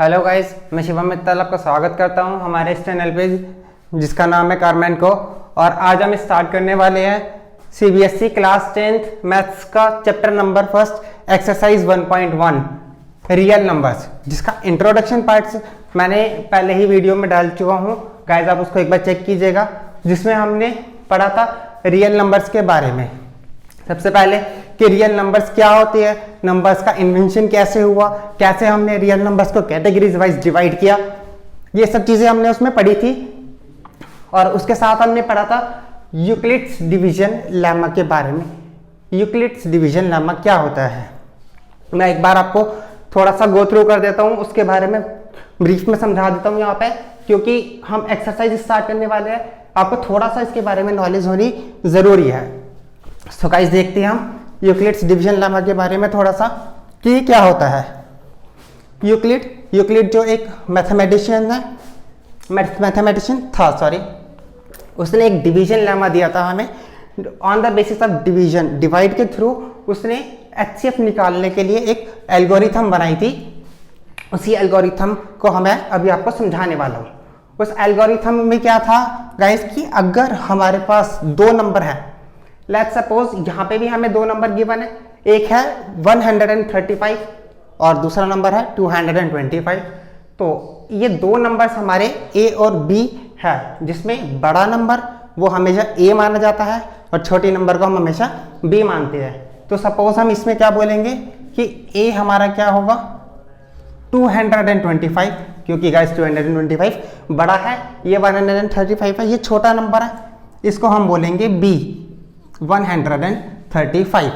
Hello guys, मैं शिवम मित्तल आपका स्वागत करता हूं हमारे इस चैनल पे जिसका नाम है कारमेन को। और आज हम स्टार्ट करने वाले हैं सीबीएसई क्लास 10th मैथ्स का chapter number first exercise 1.1 real numbers, जिसका इंट्रोडक्शन पार्ट्स मैंने पहले ही वीडियो में डाल चुका हूं। गाइस आप उसको एक बार चेक कीजिएगा, जिसमें हमने पढ़ा था रियल नंबर्स के बारे में। सबसे पहले कि रियल नंबर्स क्या होते हैं, नंबर्स का इन्वेंशन कैसे हुआ, कैसे हमने रियल नंबर्स को कैटेगरीज वाइज डिवाइड किया, ये सब चीजें हमने उसमें पढ़ी थी। और उसके साथ हमने पढ़ा था यूक्लिड्स डिवीजन लेमा के बारे में। यूक्लिड्स डिवीजन लेमा क्या होता है, मैं एक बार आपको थोड़ा सा गो थ्रू कर देता हूँ, उसके बारे में ब्रीफ में समझा देता हूँ यहाँ पे, क्योंकि हम एक्सरसाइज स्टार्ट करने वाले हैं, आपको थोड़ा सा इसके बारे में नॉलेज होनी जरूरी है। सो गाइस देखते हैं हम यूक्लिड्स डिवीजन लेमा के बारे में थोड़ा सा कि क्या होता है। यूक्लिड जो एक मैथमेटिशियन था, उसने एक डिवीजन लेमा दिया था हमें। On the basis of division, divide के थ्रू उसने एचसीएफ निकालने के लिए एक एल्गोरिथम बनाई थी। उसी एल्गोरिथम को हमें अभी आपको समझाने वाला हूँ। उस एल्गोरिथम में क्या था गाइस कि अगर हमारे पास दो नंबर है, लेट्स सपोज यहाँ पे भी हमें दो नंबर गिवन है, एक है 135 और दूसरा नंबर है 225। तो ये दो नंबर्स हमारे ए और बी है, जिसमें बड़ा नंबर वो हमेशा ए माना जाता है और छोटे नंबर को हम हमेशा बी मानते हैं। तो सपोज हम इसमें क्या बोलेंगे कि ए हमारा क्या होगा 225, क्योंकि गाइस 225 बड़ा है, ये 135 है, ये छोटा नंबर है, इसको हम बोलेंगे बी 135।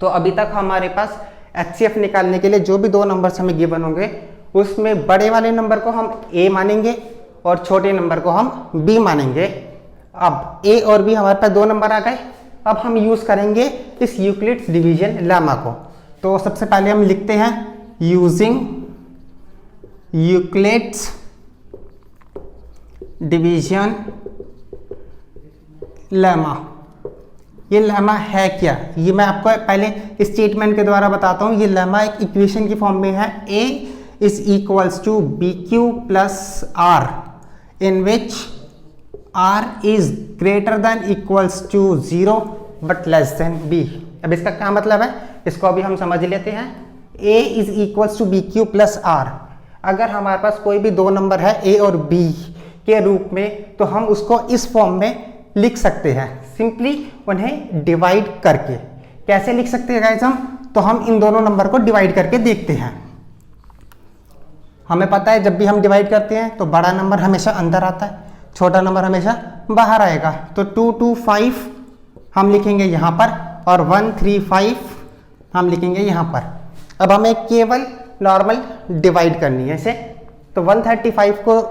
तो अभी तक हमारे पास एचसीएफ निकालने के लिए जो भी दो नंबर्स हमें गिवन होंगे, उसमें बड़े वाले नंबर को हम ए मानेंगे और छोटे नंबर को हम बी मानेंगे। अब ए और बी हमारे पास दो नंबर आ गए, अब हम यूज करेंगे इस यूक्लिड्स डिवीजन लेमा को। तो सबसे पहले हम लिखते हैं यूजिंग यूक्लिड्स डिवीजन लेमा। ये लेमा है क्या, ये मैं आपको पहले स्टेटमेंट के द्वारा बताता हूँ। ये लेमा एक इक्वेशन की फॉर्म में है, a is equals to B Q plus R, in which r is greater than equals to 0 but less than b। अब इसका क्या मतलब है, इसको अभी हम समझ लेते हैं। a is equals to B Q plus R, अगर हमारे पास कोई भी दो नंबर है a और b के रूप में, तो हम उसको इस फॉर्म में लिख सकते हैं, सिंपली उन्हें डिवाइड करके। कैसे लिख सकते हैं गाइस हम, तो हम इन दोनों नंबर को डिवाइड करके देखते हैं। हमें पता है जब भी हम डिवाइड करते हैं तो बड़ा नंबर हमेशा अंदर आता है, छोटा नंबर हमेशा बाहर आएगा। तो 225 हम लिखेंगे यहाँ पर और 135 हम लिखेंगे यहाँ पर। अब हमें केवल नॉर्मल डिवाइड करनी है इसे। तो 135 को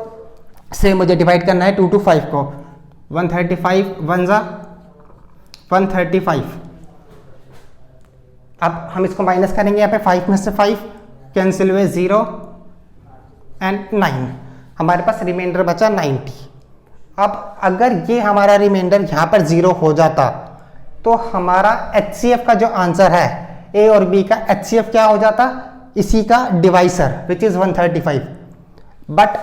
से मुझे डिवाइड करना है 225 को। 135 1 जा 135। अब हम इसको माइनस करेंगे, यहाँ पे 5 में से 5 कैंसिल हुए, 0 एंड 9, हमारे पास रिमाइंडर बचा 90। अब अगर ये हमारा रिमाइंडर यहाँ पर 0 हो जाता तो हमारा एचसीएफ का जो आंसर है ए और बी का एचसीएफ क्या हो जाता, इसी का डिवाइसर विच इज 135। बट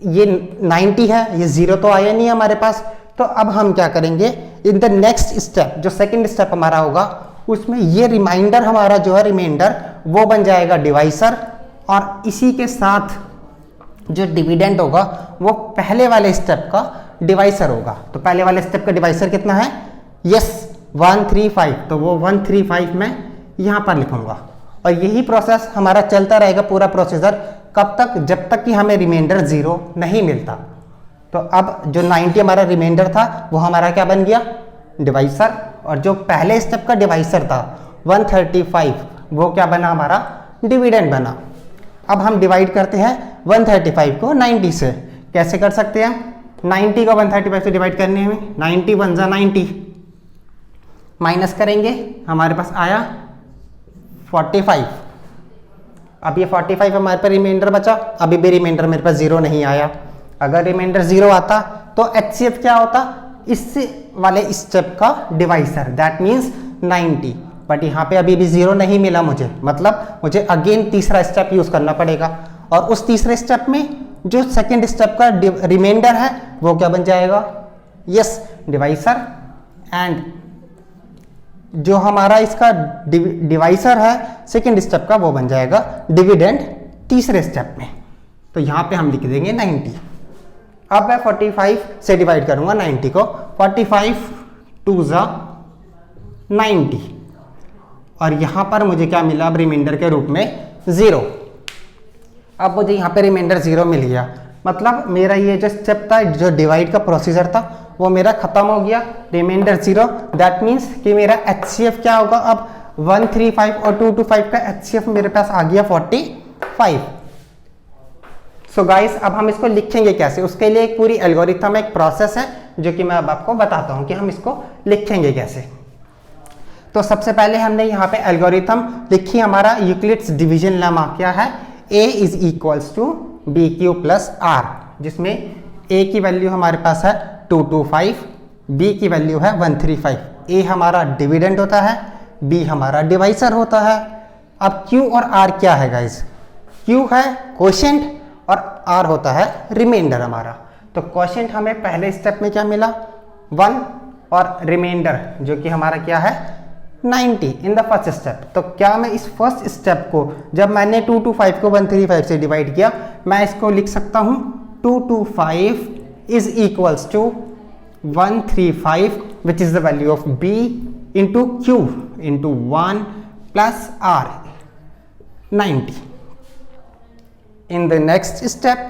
ये 90 है, ये 0 तो आया नहीं हमारे पास। तो अब हम क्या करेंगे, इन द नेक्स्ट स्टेप, जो सेकंड स्टेप हमारा होगा, उसमें ये रिमाइंडर हमारा जो है रिमाइंडर वो बन जाएगा डिवाइसर, और इसी के साथ जो डिविडेंड होगा वो पहले वाले स्टेप का डिवाइसर होगा। तो पहले वाले स्टेप का डिवाइसर कितना है, यस 135, तो वो 135 में यहाँ पर लिखूंगा। और यही प्रोसेस हमारा चलता रहेगा, पूरा प्रोसीजर, कब तक, जब तक कि हमें रिमाइंडर 0 नहीं मिलता। तो अब जो 90 हमारा रिमाइंडर था वो हमारा क्या बन गया, डिवाइसर, और जो पहले स्टेप का डिवाइसर था 135 वो क्या बना, हमारा डिविडेंड बना। अब हम डिवाइड करते हैं 135 को 90 से। कैसे कर सकते हैं, 90 को 135 से डिवाइड करने में 90 1 जा 90, माइनस करेंगे, हमारे पास आया 45। अब ये 45 हमारे पास रिमाइंडर बचा, अभी भी रिमाइंडर मेरे पास 0 नहीं आया। अगर रिमाइंडर 0 आता तो एचसीएफ क्या होता, इस वाले स्टेप का डिवाइसर, दैट मीन्स 90। बट यहाँ पे अभी भी 0 नहीं मिला मुझे, मतलब मुझे अगेन तीसरा स्टेप यूज करना पड़ेगा। और उस तीसरे स्टेप में जो सेकेंड स्टेप का रिमाइंडर है वो क्या बन जाएगा, यस डिवाइसर, एंड जो हमारा इसका डिवाइसर है सेकेंड स्टेप का वो बन जाएगा डिविडेंड तीसरे स्टेप में। तो यहाँ पे हम लिख देंगे 90। अब मैं 45 से डिवाइड करूंगा 90 को, 45 2 ज़ा 90, और यहाँ पर मुझे क्या मिला अब रिमाइंडर के रूप में 0। अब मुझे यहाँ पे रिमाइंडर 0 मिल गया, मतलब मेरा ये जो स्टेप था, जो डिवाइड का प्रोसीजर था वो मेरा खत्म हो गया, रिमाइंडर 0। दैट मीन्स कि मेरा HCF क्या होगा, अब 135 और 225 का HCF मेरे पास आ गया 45। सो गाइस अब हम इसको लिखेंगे कैसे, उसके लिए एक पूरी एल्गोरिथम, एक प्रोसेस है जो कि मैं अब आपको बताता हूँ कि हम इसको लिखेंगे कैसे। तो सबसे पहले हमने यहाँ पे एल्गोरिथम लिखी, हमारा यूक्लिड्स डिवीजन लेमा क्या है, A is equals to B Q plus R, जिसमें A की वैल्यू हमारे पास है 225, B की वैल्यू है 135। A हमारा डिविडेंड होता है, B हमारा डिवाइसर होता है। अब Q और R क्या है गाइस, Q है क्वोशिएंट और R होता है रिमाइंडर हमारा। तो क्वोशिएंट हमें पहले स्टेप में क्या मिला 1, और रिमाइंडर जो कि हमारा क्या है 90 इन द फर्स्ट स्टेप। तो क्या मैं इस फर्स्ट स्टेप को, जब मैंने 225 को 135 से डिवाइड किया, मैं इसको लिख सकता हूँ 225 is equals to 135 which is the value of B into Q into 1 plus R 90। In the next step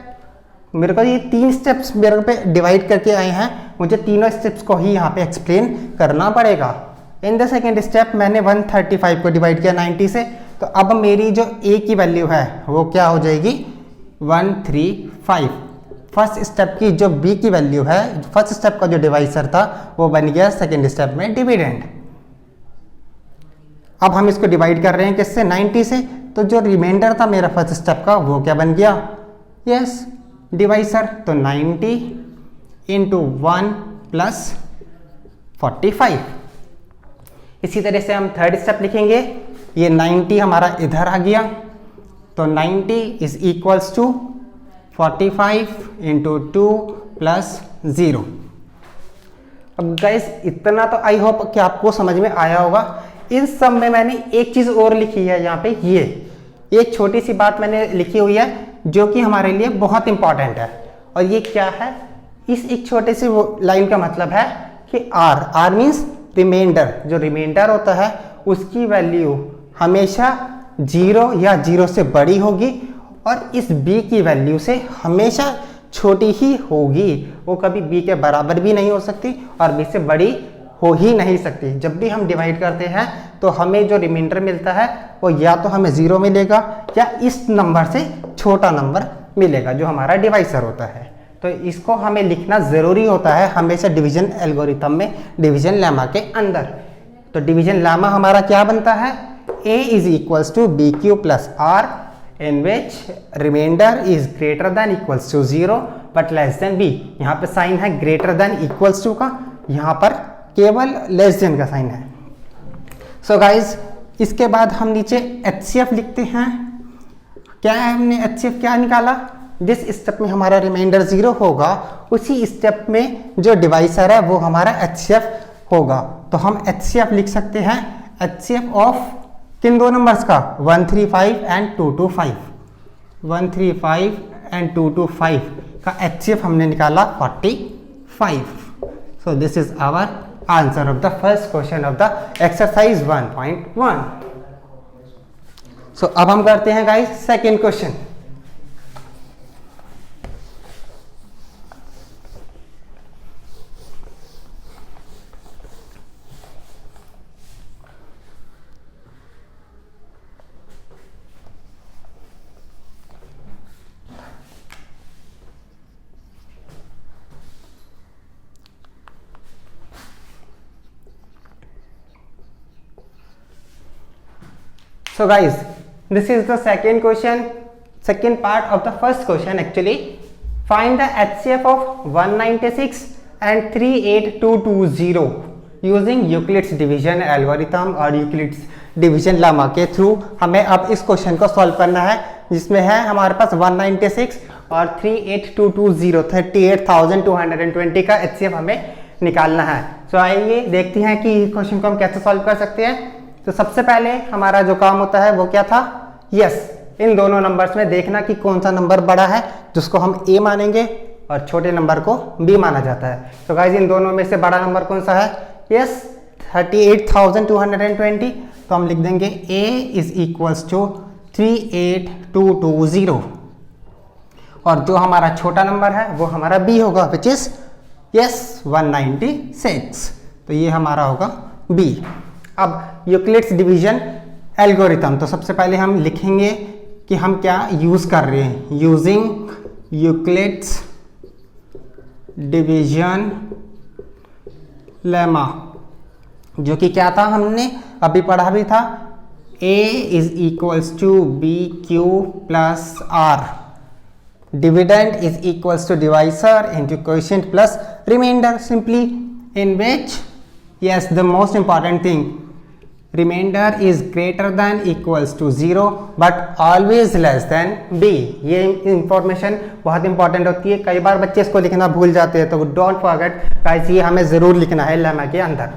मेरे को ये 3 स्टेप्स मेरे पे डिवाइड करके आए हैं, मुझे तीनों स्टेप्स को ही यहाँ पे एक्सप्लेन करना पड़ेगा। इन द सेकेंड स्टेप मैंने 135 को डिवाइड किया 90 से, तो अब मेरी जो A की वैल्यू है वो क्या हो जाएगी 135। फर्स्ट स्टेप की जो B की वैल्यू है, फर्स्ट स्टेप का जो डिवाइसर था वो बन गया सेकेंड स्टेप में डिविडेंड। अब हम इसको डिवाइड कर रहे हैं किससे 90 से, तो जो रिमाइंडर था मेरा फर्स्ट स्टेप का वो क्या बन गया, यस डिवाइसर। तो 90 इंटू 1 प्लस 45। इसी तरह से हम थर्ड स्टेप लिखेंगे, ये 90 हमारा इधर आ गया, तो 90 is equals to 45 into 2 plus 0। अब गाइस इतना तो आई होप कि आपको समझ में आया होगा। इन सब में मैंने एक चीज़ और लिखी है यहाँ पे, ये एक छोटी सी बात मैंने लिखी हुई है जो कि हमारे लिए बहुत इंपॉर्टेंट है। और ये क्या है, इस एक छोटे से लाइन का मतलब है कि R मीन्स रिमाइंडर, जो रिमाइंडर होता है उसकी वैल्यू हमेशा 0 या 0 से बड़ी होगी, और इस B की वैल्यू से हमेशा छोटी ही होगी, वो कभी B के बराबर भी नहीं हो सकती और B से बड़ी हो ही नहीं सकती। जब भी हम डिवाइड करते हैं तो हमें जो रिमाइंडर मिलता है वो या तो हमें 0 मिलेगा या इस नंबर से छोटा नंबर मिलेगा जो हमारा डिवाइसर होता है। तो इसको हमें लिखना ज़रूरी होता है हमेशा डिवीजन एल्गोरिथम में, डिवीजन लेमा के अंदर। तो डिवीजन लेमा हमारा क्या बनता है, A is equals to B Q plus R in which reminder is greater than equals to 0 but less than B। यहाँ पे साइन है ग्रेटर देन इक्वल्स टू का, यहाँ पर केवल लेस देन का साइन है। सो गाइज इसके बाद हम नीचे HCF लिखते हैं। क्या है, हमने HCF क्या निकाला, जिस स्टेप में हमारा रिमाइंडर 0 होगा उसी स्टेप में जो डिवाइसर है वो हमारा HCF होगा। तो हम HCF लिख सकते हैं, HCF ऑफ किन दो नंबर्स का 135 एंड 225। 135 एंड 225 का HCF हमने निकाला 45। So this is our answer of the first question of the exercise 1.1। So अब हम करते हैं guys second question. So guys, this is the second question, second part of the first question actually. Find the HCF of 196 and 38220 using Euclid's division algorithm or Euclid's division lemma के through हमें अब इस question को solve करना है, जिसमें है हमारे पास 196 और 38220 38,220 का HCF हमें निकालना है। तो आइए देखते हैं कि क्वेश्चन को हम कैसे सॉल्व कर सकते हैं। तो सबसे पहले हमारा जो काम होता है वो क्या था, इन दोनों नंबर्स में देखना कि कौन सा नंबर बड़ा है, जिसको हम A मानेंगे और छोटे नंबर को B माना जाता है। तो गाइस इन दोनों में से बड़ा नंबर कौन सा है, 38,220। तो हम लिख देंगे A इज इक्वल्स टू 38220 और जो हमारा छोटा नंबर है वो हमारा B होगा, विच इज 196। तो ये हमारा होगा B। अब यूक्लिड्स डिवीजन एल्गोरिथम, तो सबसे पहले हम लिखेंगे कि हम क्या यूज कर रहे हैं, यूजिंग यूक्लिड्स डिवीजन लेमा, जो कि क्या था हमने अभी पढ़ा भी था, A is equals to B Q plus R, dividend is equals to divisor into quotient plus remainder, simply in which the most important thing, remainder is greater than equals to 0 but always less than b। ये information बहुत important होती है, कई बार बच्चे इसको लिखना भूल जाते हैं, तो डोंट फॉरगेट गाइस, ये हमें जरूर लिखना है लेमा के अंदर।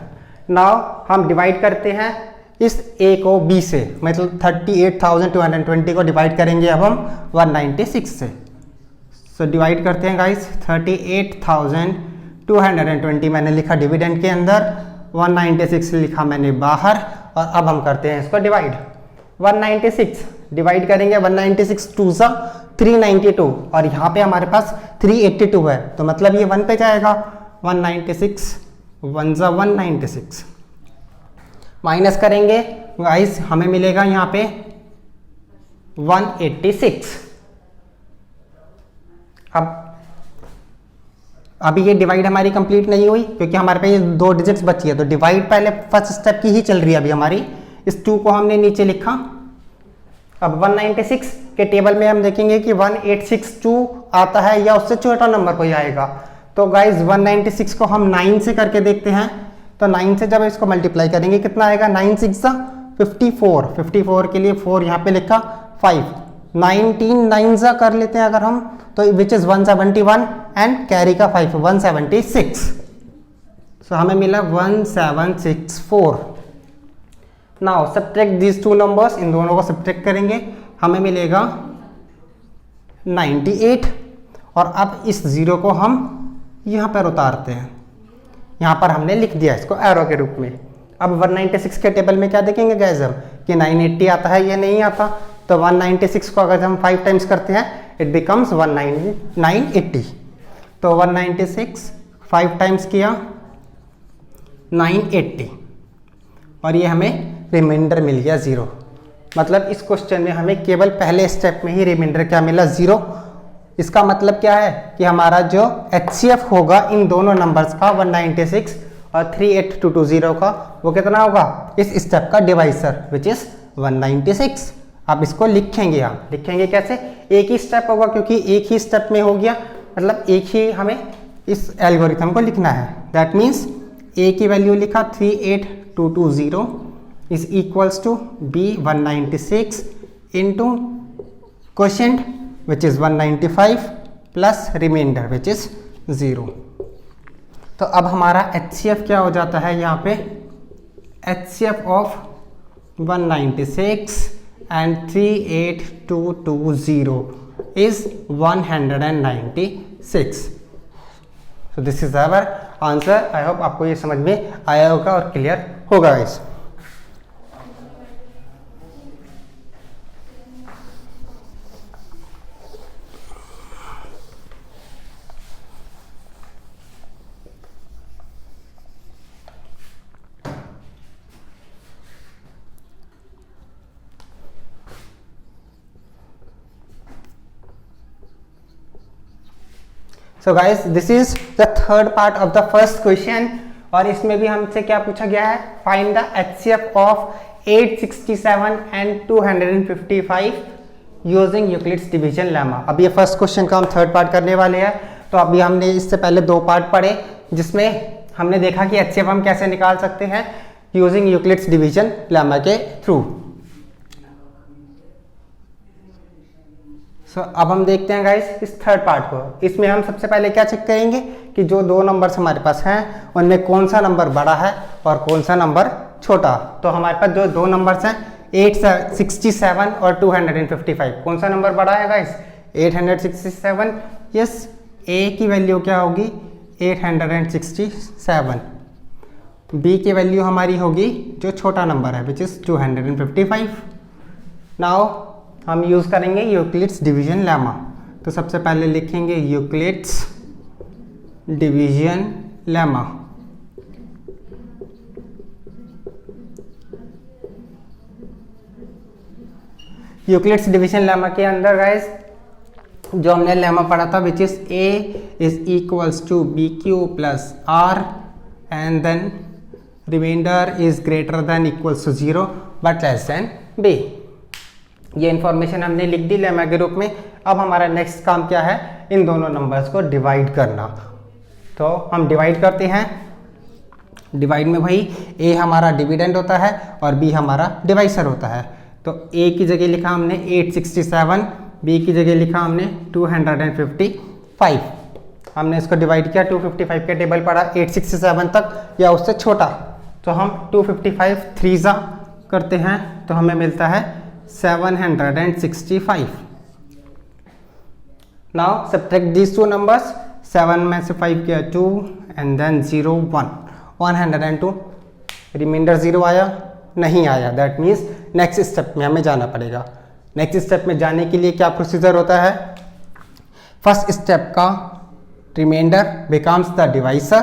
नाउ हम डिवाइड करते हैं इस a को b से, मतलब 38,220 को डिवाइड करेंगे अब हम 196 से। सो डिवाइड करते हैं गाइस, 38,220 मैंने लिखा डिविडेंड के अंदर, 196 लिखा मैंने बाहर, और अब हम करते हैं इसको डिवाइड। 196 डिवाइड करेंगे, 196 2 सा 392 और यहाँ पे हमारे पास 382 है, तो मतलब ये 1 पे जाएगा। 196 1 सा 196 माइनस करेंगे गाइस, हमें मिलेगा यहाँ पे 186। अब अभी ये डिवाइड हमारी कंप्लीट नहीं हुई क्योंकि हमारे पे ये 2 डिजिट्स बची है, तो डिवाइड पहले फर्स्ट स्टेप की ही चल रही है अभी हमारी। इस 2 को हमने नीचे लिखा। अब 196 के टेबल में हम देखेंगे कि 1862 आता है या उससे छोटा नंबर कोई आएगा। तो गाइज 196 को हम 9 से करके देखते हैं, तो 9 से जब इसको मल्टीप्लाई करेंगे कितना आएगा, 9 6 54, 54 के लिए 4 यहाँ पे लिखा, 5 19 9 सा कर लेते हैं अगर हम, तो विच इज 171 एंड कैरी का 5 176। सो हमें मिला 1764। नाउ सब्ट्रैक्ट दीज 2 नंबर्स, इन दोनों को सब्ट्रैक्ट करेंगे, हमें मिलेगा 98। और अब इस 0 को हम यहाँ पर उतारते हैं, यहाँ पर हमने लिख दिया इसको एरो के रूप में। अब 196 के टेबल में क्या देखेंगे गाइस हम कि 980 आता है या नहीं आता, तो 196 को अगर हम 5 टाइम्स करते हैं इट बिकम्स 980। तो 196 5 टाइम्स किया 980 और ये हमें रिमाइंडर मिल गया 0। मतलब इस क्वेश्चन में हमें केवल पहले स्टेप में ही रिमाइंडर क्या मिला, 0। इसका मतलब क्या है कि हमारा जो HCF होगा इन दोनों नंबर्स का 196 और 38220 का, वो कितना होगा, इस स्टेप का डिवाइसर विच इज 196। अब इसको लिखेंगे, हम लिखेंगे कैसे, एक ही स्टेप होगा क्योंकि एक ही स्टेप में हो गया, मतलब एक ही हमें इस एल्गोरिथम को लिखना है। दैट मीन्स A की वैल्यू लिखा 38220 is equals to B 196 into quotient which is 195 plus reminder which is 0। तो अब हमारा HCF क्या हो जाता है यहाँ पे, HCF of 196 and 38220 is 196। So this is our answer। I hope आपको ये समझ में आया होगा और क्लियर होगा guys. So guys, this is the third part of the first question और इसमें भी हमसे क्या पूछा गया है, find the HCF of 867 and 255 using Euclid's division lemma। अब ये फर्स्ट क्वेश्चन का हम थर्ड पार्ट करने वाले हैं। तो अभी हमने इससे पहले 2 पार्ट पढ़े जिसमें हमने देखा कि HCF हम कैसे निकाल सकते हैं यूजिंग यूक्लिड्स डिवीजन लेमा के थ्रू। अब हम देखते हैं गाइस इस थर्ड पार्ट को। इसमें हम सबसे पहले क्या चेक करेंगे कि जो दो नंबर्स हमारे पास हैं उनमें कौन सा नंबर बड़ा है और कौन सा नंबर छोटा। तो हमारे पास जो दो नंबर्स हैं 867 और 255, कौन सा नंबर बड़ा है गाइस? 867। यस, ए की वैल्यू क्या होगी? 867। बी की वैल्यू हमारी होगी जो छोटा नंबर है विच इज 255। नाउ हम यूज करेंगे यूक्लिड्स डिवीजन लेमा। तो सबसे पहले लिखेंगे Euclid's division lemma. Euclid's division lemma के अंदर गाइस जो हमने लेमा पढ़ा था which is A is equals to B Q plus R and then reminder is greater than equals to 0 but less than B. ये इंफॉर्मेशन हमने लिख दी lemma के रूप में। अब हमारा नेक्स्ट काम क्या है? इन दोनों नंबर्स को डिवाइड करना। तो हम डिवाइड करते हैं। डिवाइड में भाई ए हमारा डिविडेंड होता है और बी हमारा डिवाइसर होता है। तो ए की जगह लिखा हमने 867, बी की जगह लिखा हमने 255। हमने इसको डिवाइड किया, 255 के टेबल पढ़ा 867 तक या उससे छोटा। तो हम 255 3 करते हैं तो हमें मिलता है 765। Now subtract these two numbers. 7 में से 5 किया 2 एंड देन 0 1, 102। रिमाइंडर 0 आया? नहीं आया। दैट मीन्स नेक्स्ट स्टेप में हमें जाना पड़ेगा। नेक्स्ट स्टेप में जाने के लिए क्या प्रोसीजर होता है? फर्स्ट स्टेप का remainder becomes the divisor,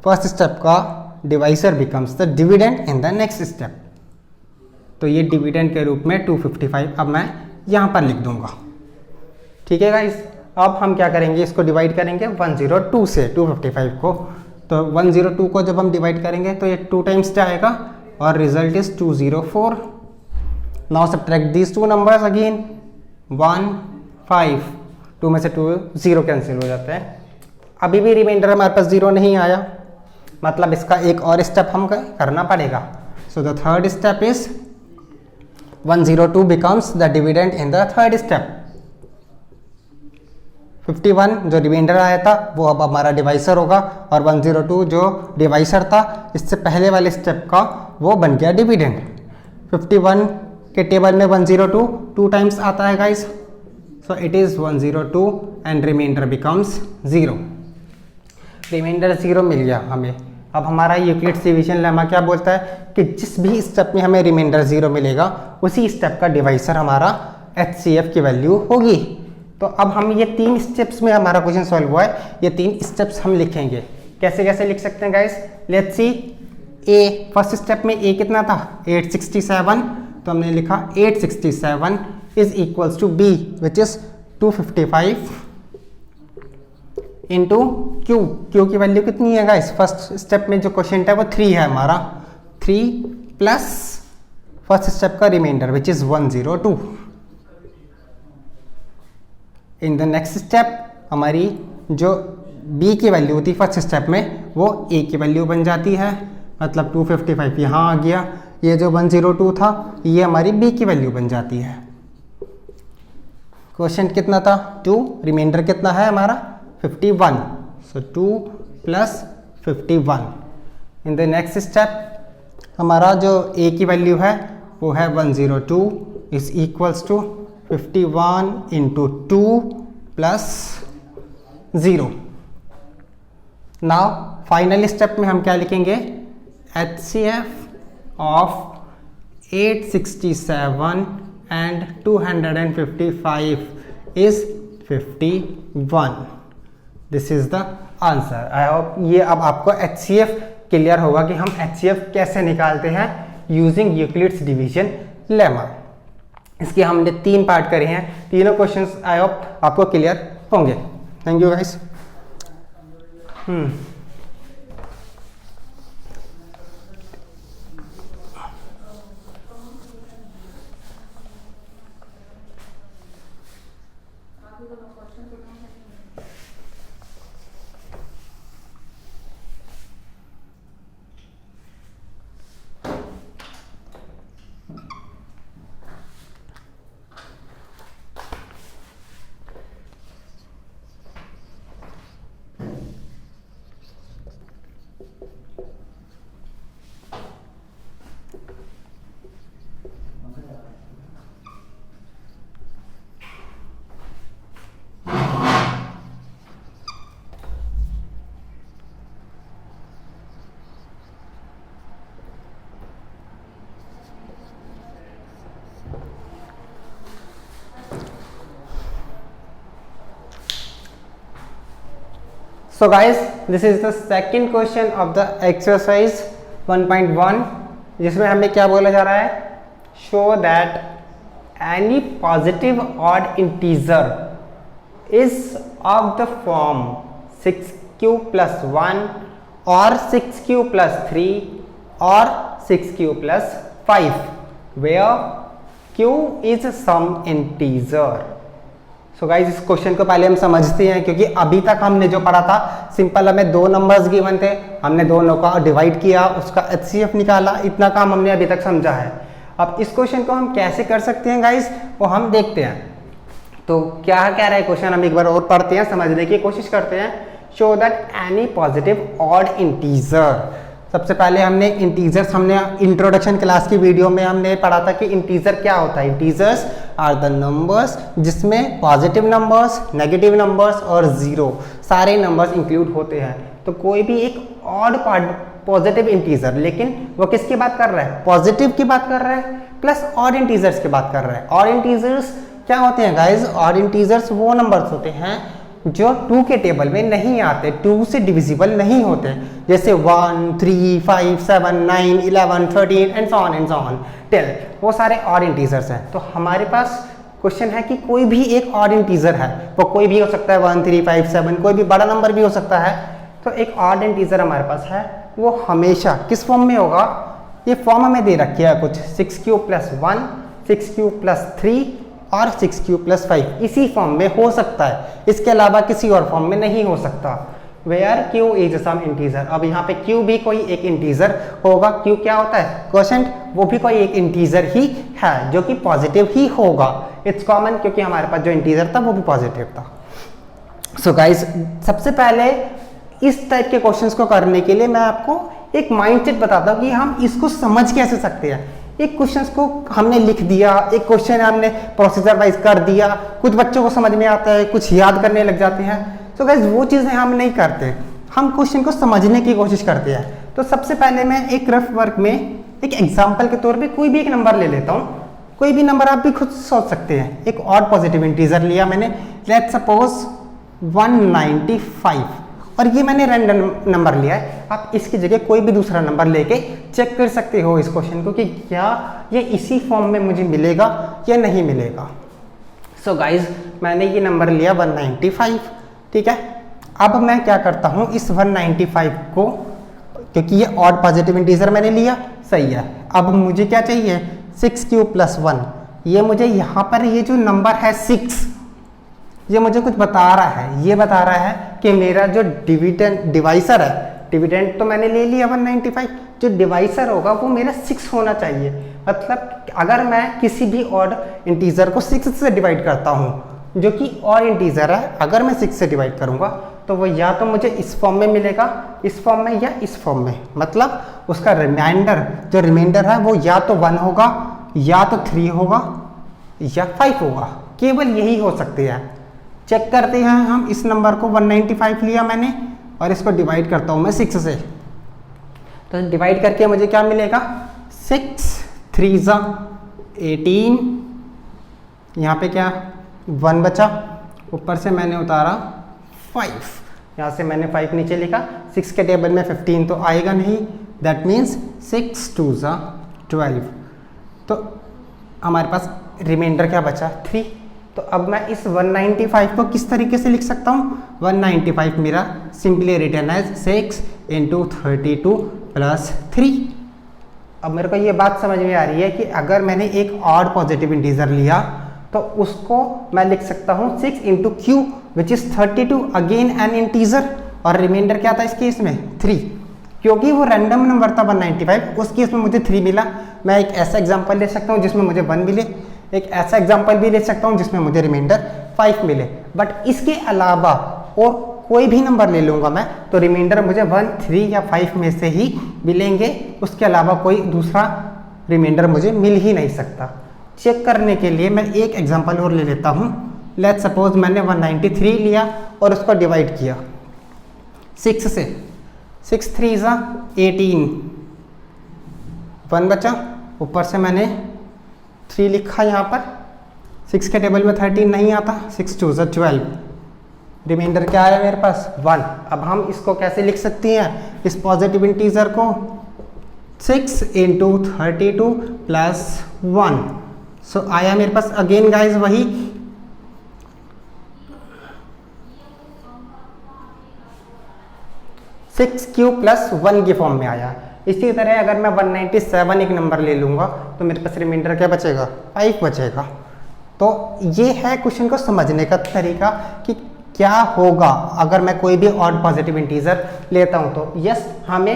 first step का divisor becomes the dividend in the next step. तो ये डिविडेंड के रूप में 255 अब मैं यहाँ पर लिख दूंगा। ठीक है गाइस, अब हम क्या करेंगे? इसको डिवाइड करेंगे 102 से 255 को। तो 102 को जब हम डिवाइड करेंगे तो ये 2 टाइम्स जाएगा और result is 204। Now subtract these two numbers again 1 5, 2 में से 2 0 कैंसिल हो जाते हैं। अभी भी रिमाइंडर हमारे पास 0 नहीं आया, मतलब इसका एक और स्टेप हम करना पड़ेगा। So the third step is 102 becomes the dividend in the third step। 51 जो रिमाइंडर आया था वो अब हमारा डिवाइसर होगा और 102 जो डिवाइसर था इससे पहले वाले स्टेप का वो बन गया डिविडेंड। 51 के टेबल में 102 2 टाइम्स आता है guys, so it is 102 and reminder becomes 0। Reminder 0 मिल गया हमें। अब हमारा यूक्लिड्स डिवीजन लेमा क्या बोलता है कि जिस भी स्टेप में हमें रिमाइंडर 0 मिलेगा उसी स्टेप का डिवाइसर हमारा HCF की वैल्यू होगी। तो अब हम ये 3 स्टेप्स में हमारा क्वेश्चन सॉल्व हुआ है। ये 3 स्टेप्स हम लिखेंगे। कैसे कैसे लिख सकते हैं guys? Let's see. A first step में ए कितना था? 867। तो हमने लिखा 867 is equals to B which is 255 into Q. Q की वैल्यू कितनी है गाइस? फर्स्ट स्टेप में जो क्वेश्चन है वो 3 है हमारा। 3 प्लस फर्स्ट स्टेप का reminder which is 102। In the next step हमारी जो बी की वैल्यू होती है फर्स्ट स्टेप में वो ए की वैल्यू बन जाती है, मतलब 255 यहाँ आ गया। ये जो 102 था ये हमारी बी की वैल्यू बन जाती है। क्वेश्चन कितना था? 2, रिमाइंडर कितना है हमारा? 51। So 2 plus 51। In the next step हमारा जो ए की वैल्यू है वो है 102 is equals to 51 into 2 plus 0। Now final step में हम क्या लिखेंगे? HCF of 867 and 255 is 51। This is the answer. I hope ये अब आपको HCF क्लियर होगा कि हम HCF कैसे निकालते हैं यूजिंग यूक्लिड्स डिवीजन लेमा। इसके हमने 3 पार्ट करे हैं। तीनों क्वेश्चंस आई होप आपको क्लियर होंगे। Thank you guys. So guys, this is the second question of the exercise 1.1 जिसमें हमें क्या बोला जा रहा है, show that any positive odd integer is of the form 6q plus 1 or 6q plus 3 or 6q plus 5 where q is some integer. So guys इस question को पहले हम समझते हैं, क्योंकि अभी तक हमने जो पढ़ा था सिंपल, हमें दो नंबर्स गिवन थे, हमने दोनों का डिवाइड किया, उसका HCF निकाला, इतना काम हमने अभी तक समझा है। अब इस क्वेश्चन को हम कैसे कर सकते हैं गाइज, वो हम देखते हैं। तो क्या कह रहा है क्वेश्चन, हम एक बार और पढ़ते हैं, समझने की कोशिश करते हैं। Show that any positive odd integer. सबसे पहले हमने इंटीजर्स, हमने इंट्रोडक्शन क्लास की वीडियो में हमने पढ़ा था कि इंटीजर क्या होता है। इंटीजर्स आर द नंबर्स जिसमें पॉजिटिव नंबर्स, नेगेटिव नंबर्स और जीरो सारे नंबर्स इंक्लूड होते हैं। तो कोई भी एक ऑड पॉजिटिव इंटीजर, लेकिन वो किसकी बात कर रहा है, पॉजिटिव की बात कर रहा है, प्लस ऑड इंटीजर्स की बात कर रहा है। ऑड इंटीजर्स क्या होते हैं गाइज, ऑड इंटीजर्स वो नंबर्स होते हैं जो 2 के टेबल में नहीं आते, 2 से डिविजिबल नहीं होते, जैसे 1, 3, 5, 7, 9, 11, 13 एंड सो ऑन टिल, वो सारे ऑड इंटीजर्स हैं। तो हमारे पास क्वेश्चन है कि कोई भी एक ऑड इंटीजर है, वो कोई भी हो सकता है, 1, 3, 5, 7, कोई भी बड़ा नंबर भी हो सकता है। तो एक ऑड इंटीजर हमारे पास है, वो हमेशा किस फॉर्म में होगा, ये फॉर्म हमें दे रखी है कुछ 6q plus 1, 6q plus 3 और 6q plus 5, इसी फॉर्म में हो सकता है, इसके अलावा किसी और फॉर्म में नहीं हो सकता। Where q is some integer. अब यहाँ पे q भी कोई एक इंटीजर होगा। q क्या होता है, क्वोशेंट, वो भी कोई एक इंटीजर ही है जो कि पॉजिटिव ही होगा। इट्स कॉमन, क्योंकि हमारे पास जो इंटीजर था वो भी पॉजिटिव था। सो गाइज, सबसे पहले इस टाइप के क्वेश्चंस को करने के लिए मैं आपको एक माइंडसेट बताता हूँ कि हम इसको समझ कैसे सकते हैं। एक क्वेश्चंस को हमने लिख दिया, एक क्वेश्चन हमने प्रोसीजर वाइज कर दिया, कुछ बच्चों को समझ में आता है, कुछ याद करने लग जाते हैं। तो गाइस वो चीज़ें हम नहीं करते, हम क्वेश्चन को समझने की कोशिश करते हैं। तो सबसे पहले मैं एक रफ वर्क में एक एग्जाम्पल के तौर पे कोई भी एक नंबर ले लेता हूँ, कोई भी नंबर आप भी खुद सोच सकते हैं। एक ऑड पॉजिटिव इंटीजर लिया मैंने, लेट्स सपोज 195, और ये मैंने रैंडम नंबर लिया है। आप इसकी जगह कोई भी दूसरा नंबर लेके चेक कर सकते हो इस क्वेश्चन को कि क्या ये इसी फॉर्म में मुझे मिलेगा या नहीं मिलेगा। सो गाइज, मैंने ये नंबर लिया 195, ठीक है। अब मैं क्या करता हूँ, इस 195 को, क्योंकि ये ऑड पॉजिटिव इंटीजर मैंने लिया, सही है। अब मुझे क्या चाहिए, 6q plus 1। ये मुझे यहाँ पर ये जो नंबर है 6, ये मुझे कुछ बता रहा है, ये बता रहा है कि मेरा जो डिवाइसर है, डिविडेंड तो मैंने ले लिया 195, जो डिवाइसर होगा वो मेरा 6 होना चाहिए। मतलब अगर मैं किसी भी ऑड इंटीजर को 6 से डिवाइड करता हूँ, जो कि ऑड इंटीजर है, अगर मैं 6 से डिवाइड करूँगा तो वो या तो मुझे इस फॉर्म में मिलेगा, इस फॉर्म में, या इस फॉर्म में। मतलब उसका रिमाइंडर है वो या तो 1 होगा, या तो 3 होगा, या 5 होगा। केवल यही हो सकते हैं। चेक करते हैं हम, इस नंबर को 195 लिया मैंने और इसको डिवाइड करता हूँ मैं 6 से। तो डिवाइड करके मुझे क्या मिलेगा, 6 3 18, यहाँ पे क्या 1 बचा, ऊपर से मैंने उतारा 5, यहाँ से मैंने 5 नीचे लिखा। 6 के टेबल में 15 तो आएगा नहीं, दैट मीन्स 6 2 12। तो हमारे पास रिमाइंडर क्या बचा, 3। तो अब मैं इस 195 को किस तरीके से लिख सकता हूँ, 195 मेरा सिंपली रिटर्न एज 6 × 32 + 3। अब मेरे को ये बात समझ में आ रही है कि अगर मैंने एक ऑड पॉजिटिव इंटीजर लिया तो उसको मैं लिख सकता हूँ 6 × q which is 32, again an integer, और रिमाइंडर क्या था इस केस में 3। क्योंकि वो रैंडम नंबर था 195, उस केस में मुझे 3 मिला। मैं एक ऐसा एग्जाम्पल ले सकता हूँ जिसमें मुझे 1 मिले, एक ऐसा एग्जाम्पल भी ले सकता हूँ जिसमें मुझे रिमाइंडर 5 मिले। बट इसके अलावा और कोई भी नंबर ले लूँगा मैं तो रिमाइंडर मुझे 1, 3 या 5 में से ही मिलेंगे, उसके अलावा कोई दूसरा रिमाइंडर मुझे मिल ही नहीं सकता। चेक करने के लिए मैं एक एग्जांपल और ले लेता हूँ। लेट्स सपोज मैंने 193 लिया और उसको डिवाइड किया 6 से, 6 3 18, 1 बचा, ऊपर से मैंने 3 लिखा यहाँ पर। 6 के टेबल में 13 नहीं आता, 6 2 12, रिमाइंडर क्या है मेरे पास 1। अब हम इसको कैसे लिख सकते हैं इस पॉजिटिव इंटीजर को 6 इंटू 32 प्लस 1। सो आया मेरे पास अगेन गाइज वही 6 प्लस 1 के फॉर्म में आया। इसी तरह अगर मैं 197 एक नंबर ले लूँगा तो मेरे पास रिमाइंडर क्या बचेगा 5 बचेगा। तो ये है क्वेश्चन को समझने का तरीका कि क्या होगा अगर मैं कोई भी ऑड पॉजिटिव इंटीजर लेता हूँ। तो यस हमने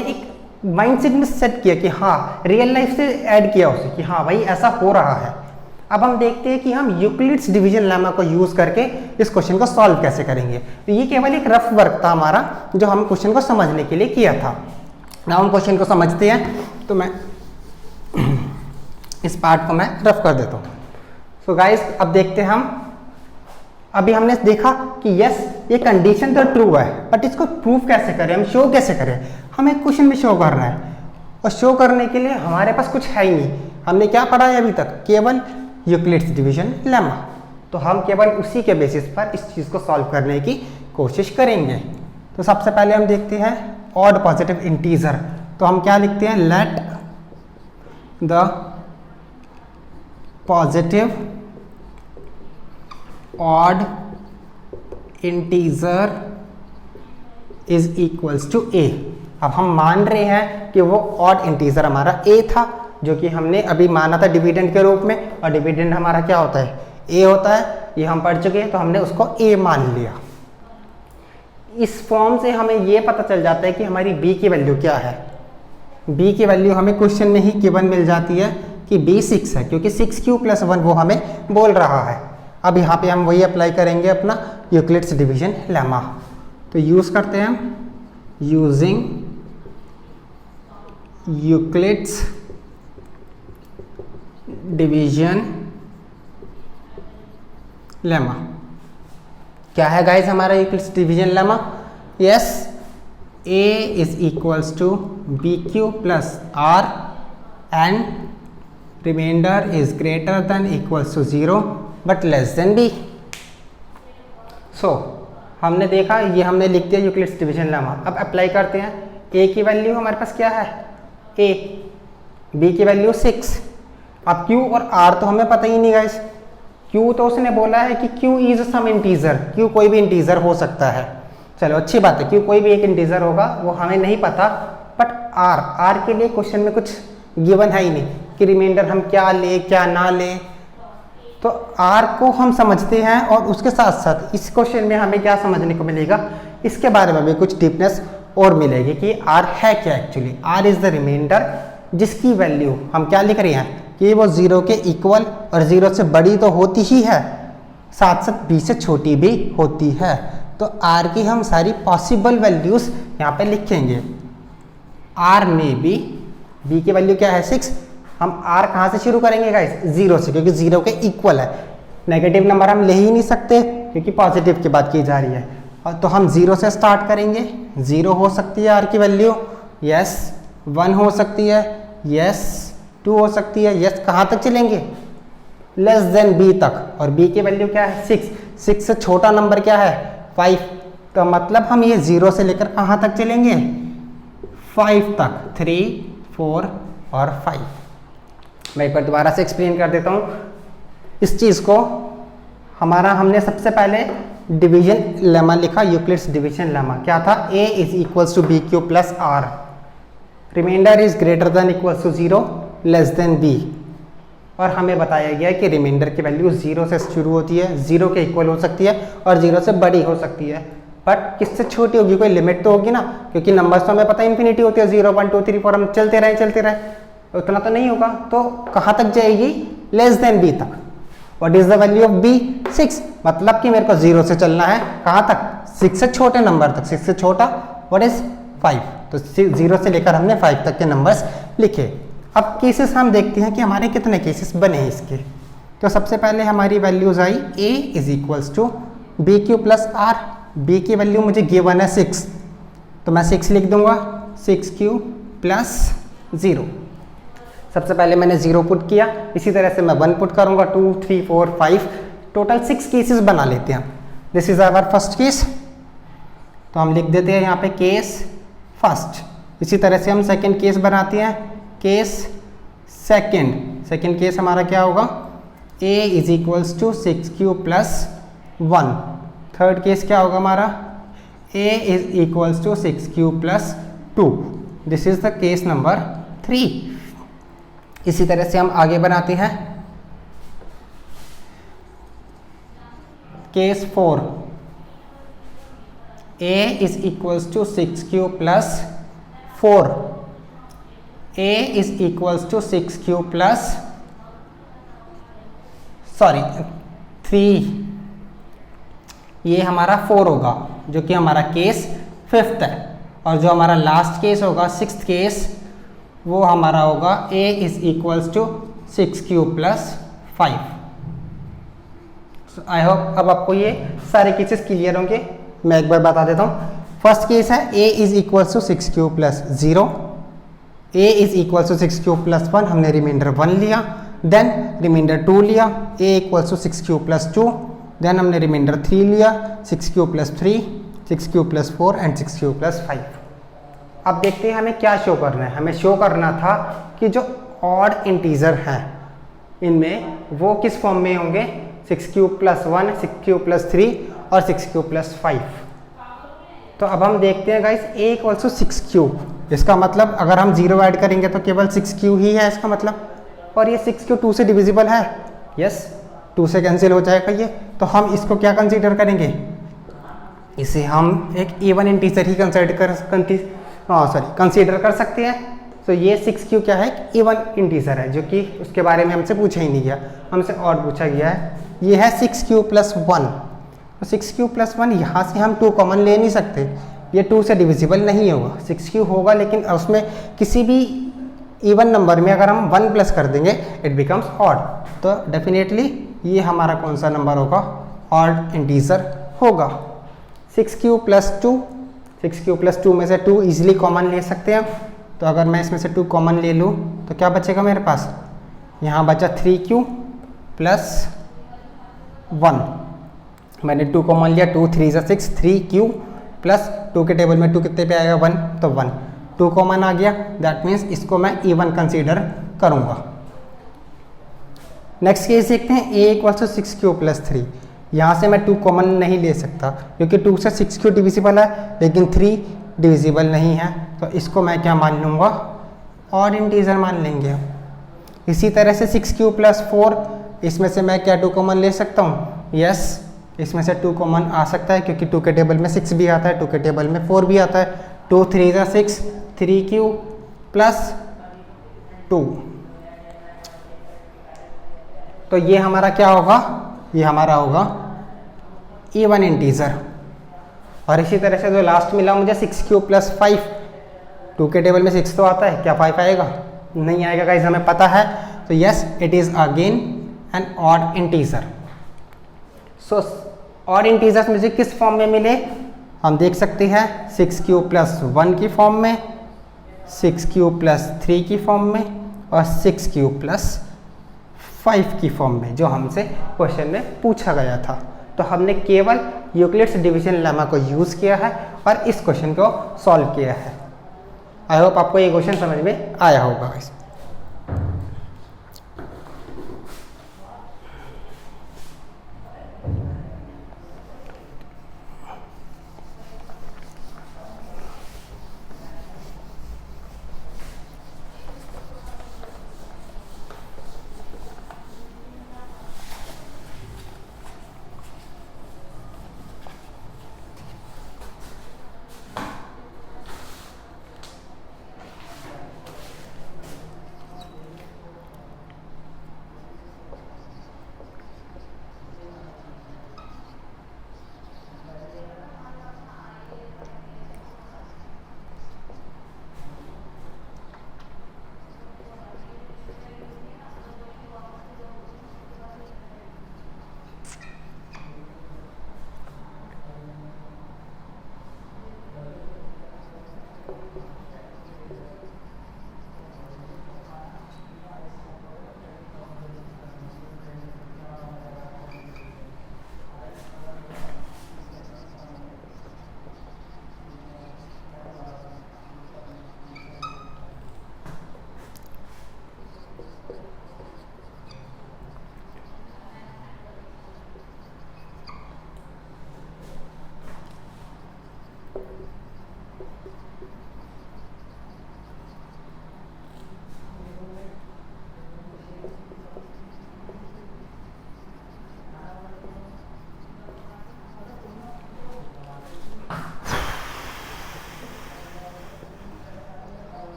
एक माइंडसेट में सेट किया कि हाँ रियल लाइफ से ऐड किया उसे कि हाँ भाई ऐसा हो रहा है। अब हम देखते हैं कि हम यूक्लिड्स डिवीजन लेमा को यूज करके इस क्वेश्चन को सॉल्व कैसे करेंगे। तो ये केवल एक रफ वर्क था हमारा जो हम क्वेश्चन को समझने के लिए किया था। ना हम क्वेश्चन को समझते हैं तो मैं इस पार्ट को मैं रफ कर देता हूँ। सो गाइस अब देखते हैं हम अभी हमने देखा कि यस ये कंडीशन तो ट्रू है बट इसको प्रूव कैसे करें, हम शो कैसे करें। हमें क्वेश्चन में शो करना है और शो करने के लिए हमारे पास कुछ है ही नहीं। हमने क्या पढ़ा है अभी तक केवल यूक्लिड्स डिवीजन लेमा। तो हम केवल उसी के बेसिस पर इस चीज़ को सॉल्व करने की कोशिश करेंगे। तो सबसे पहले हम देखते हैं ऑड पॉजिटिव इंटीजर। तो हम क्या लिखते हैं let the positive odd integer is equals to a. अब हम मान रहे हैं कि वो ऑड इंटीजर हमारा ए था जो कि हमने अभी माना था डिविडेंड के रूप में, और डिविडेंड हमारा क्या होता है ए होता है। ये हम पढ़ चुके हैं तो हमने उसको ए मान लिया। इस फॉर्म से हमें ये पता चल जाता है कि हमारी b की वैल्यू क्या है। b की वैल्यू हमें क्वेश्चन में ही गिवन मिल जाती है कि b 6 है क्योंकि 6q प्लस 1 वो हमें बोल रहा है। अब यहाँ पे हम वही अप्लाई करेंगे अपना यूक्लिड्स डिवीजन लेमा। तो यूज करते हैं हम यूजिंग यूक्लिड्स डिवीजन लेमा। क्या है गाइस हमारा Euclid's division lemma? Yes a is equals to B Q plus R and reminder is greater than equals to 0 but less than b। So हमने देखा ये हमने लिख दिया यूक्लिड्स डिवीजन लेमा। अब अप्लाई करते हैं। a की वैल्यू हमारे पास क्या है a, b की वैल्यू 6। अब q और r तो हमें पता ही नहीं गाइस। q तो उसने बोला है कि q is some integer, q कोई भी इंटीजर हो सकता है। चलो अच्छी बात है q कोई भी एक इंटीजर होगा वो हमें नहीं पता। बट r के लिए क्वेश्चन में कुछ गिवन है ही नहीं कि रिमाइंडर हम क्या ले क्या ना ले। तो r को हम समझते हैं और उसके साथ साथ इस क्वेश्चन में हमें क्या समझने को मिलेगा इसके बारे में भी कुछ डीपनेस और मिलेगी कि r है क्या actually. r is the reminder जिसकी वैल्यू हम क्या लिख रहे हैं कि वो 0 के इक्वल और 0 से बड़ी तो होती ही है, साथ साथ b से छोटी भी होती है। तो r की हम सारी पॉसिबल वैल्यूज यहाँ पे लिखेंगे। r में भी b की वैल्यू क्या है 6। हम r कहाँ से शुरू करेंगे गाइस 0 से, क्योंकि 0 के इक्वल है। नेगेटिव नंबर हम ले ही नहीं सकते क्योंकि पॉजिटिव की बात की जा रही है। और तो हम 0 से स्टार्ट करेंगे। 0 हो सकती है r की वैल्यू, यस 1 हो सकती है, यस 2 हो सकती है, यस कहाँ तक चलेंगे लेस देन b तक। और b की वैल्यू क्या है 6 से छोटा नंबर क्या है 5। तो मतलब हम ये 0 से लेकर कहाँ तक चलेंगे 5 तक, 3 4 और 5। मैं एक बार दोबारा से एक्सप्लेन कर देता हूँ इस चीज़ को। हमने सबसे पहले डिवीजन लेमा लिखा, यूक्लिड्स डिवीजन लेमा क्या था a is equals to B Q plus R, reminder is greater than equals to 0 less than b। और हमें बताया गया कि रिमाइंडर की वैल्यू 0 से शुरू होती है, 0 के इक्वल हो सकती है और 0 से बड़ी हो सकती है। बट किससे छोटी होगी, कोई लिमिट तो होगी ना, क्योंकि नंबर्स तो हमें पता है इन्फिनिटी होती है 0 1 2 3 4 हम चलते रहे उतना तो नहीं होगा। तो कहाँ तक जाएगी लेस देन b तक। What is the value of b 6। मतलब कि मेरे को 0 से चलना है कहाँ तक 6 से छोटे नंबर तक, 6 से छोटा व्हाट इज 5। तो 0 से लेकर हमने 5 तक के नंबर्स लिखे। अब केसेस हम देखते हैं कि हमारे कितने केसेस बने इसके। तो सबसे पहले हमारी वैल्यूज आई a is equals to B Q plus R. b की वैल्यू मुझे गिवन है 6 तो मैं 6 लिख दूंगा 6q प्लस 0। सबसे पहले मैंने 0 पुट किया, इसी तरह से मैं 1 पुट करूंगा 2 3 4 5 टोटल 6 केसेस बना लेते हैं। This is our first case, तो हम लिख देते हैं यहाँ पे केस फर्स्ट। इसी तरह से हम सेकंड केस बनाते हैं, केस सेकंड। सेकंड केस हमारा क्या होगा, a is equals to 6q plus 1। Third case क्या होगा हमारा, a is equals to 6q plus 2। This is the case number 3। इसी तरह से हम आगे बनाते हैं case 4, a is equals to 6q plus 4। a is equals to 6q plus 3, ये हमारा 4 होगा जो कि हमारा केस 5th है। और जो हमारा लास्ट केस होगा 6th केस, वो हमारा होगा a is equals to 6q plus 5। I hope अब आपको ये सारे केसेस क्लियर होंगे। मैं एक बार बता देता हूँ। फर्स्ट केस है a is equals to 6q plus 0, a is equals to 6q plus 1, हमने रिमाइंडर 1 लिया। देन रिमाइंडर 2 लिया, a equals to 6q plus 2। Then हमने रिमाइंडर 3 लिया, 6q plus 3, 6q plus 4 and 6q plus 5। अब देखते हैं हमें क्या शो करना है। हमें शो करना था कि जो ऑड इंटीजर हैं इनमें वो किस फॉर्म में होंगे, 6q प्लस 1, 6q प्लस 3 और 6q प्लस 5। तो अब हम देखते हैं guys a equals to 6q, इसका मतलब अगर हम 0 ऐड करेंगे तो केवल 6q ही है इसका मतलब। और ये 6q 2 से डिविजिबल है, यस 2 से कैंसिल हो जाएगा ये। तो हम इसको क्या कंसीडर करेंगे, इसे हम एक इवन इंटीजर ही कंसीडर कर सकते हैं। तो ये 6q क्या है, इवन इंटीजर है, जो कि उसके बारे में हमसे पूछा ही नहीं गया, हमसे और पूछा गया है। ये है 6q प्लस 1। तो 6q प्लस 1 यहाँ से हम 2 कॉमन ले नहीं सकते, ये 2 से डिविजिबल नहीं होगा। 6q होगा लेकिन उसमें किसी भी इवन नंबर में अगर हम 1 प्लस कर देंगे इट बिकम्स ऑड। तो डेफिनेटली ये हमारा कौन सा नंबर होगा, ऑड इंटीजर होगा। 6q प्लस 2, 6q प्लस 2 में से 2 इजीली कॉमन ले सकते हैं। तो अगर मैं इसमें से 2 कॉमन ले लूँ तो क्या बचेगा मेरे पास, यहाँ बचा 3q प्लस 1। मैंने 2 कॉमन लिया, 2 3 6, 3q प्लस 2 के टेबल में 2 कितने पे आएगा 1, तो 1। 2 कॉमन आ गया, दैट मीन्स इसको मैं इवन कंसीडर करूँगा। नेक्स्ट केस देखते हैं, a equals to 6q plus 3। यहाँ से मैं 2 कॉमन नहीं ले सकता क्योंकि 2 से 6q डिविजिबल है लेकिन 3 डिविजिबल नहीं है। तो इसको मैं क्या मान लूँगा, ऑड इंटीजर मान लेंगे। इसी तरह से 6q प्लस 4, इसमें से मैं क्या 2 कॉमन ले सकता हूँ, यस इसमें से 2 कॉमन आ सकता है क्योंकि 2 के टेबल में 6 भी आता है, 2 के टेबल में 4 भी आता है। 2 3 6, 3q प्लस 2। तो ये हमारा क्या होगा, ये हमारा होगा इवन इंटीजर। और इसी तरह से जो लास्ट मिला मुझे 6q प्लस 5, 2 के टेबल में 6 तो आता है, क्या 5 आएगा, नहीं आएगा गाइस, हमें पता है। तो yes it is again an odd integer. So odd integers मुझे किस फॉर्म में मिले, हम देख सकते हैं 6q प्लस 1 की फॉर्म में, 6q प्लस 3 की फॉर्म में और 6q प्लस 5 की फॉर्म में, जो हमसे क्वेश्चन में पूछा गया था। तो हमने केवल यूक्लिड्स डिवीजन लेमा को यूज़ किया है और इस क्वेश्चन को सॉल्व किया है। आई होप आपको ये क्वेश्चन समझ में आया होगा।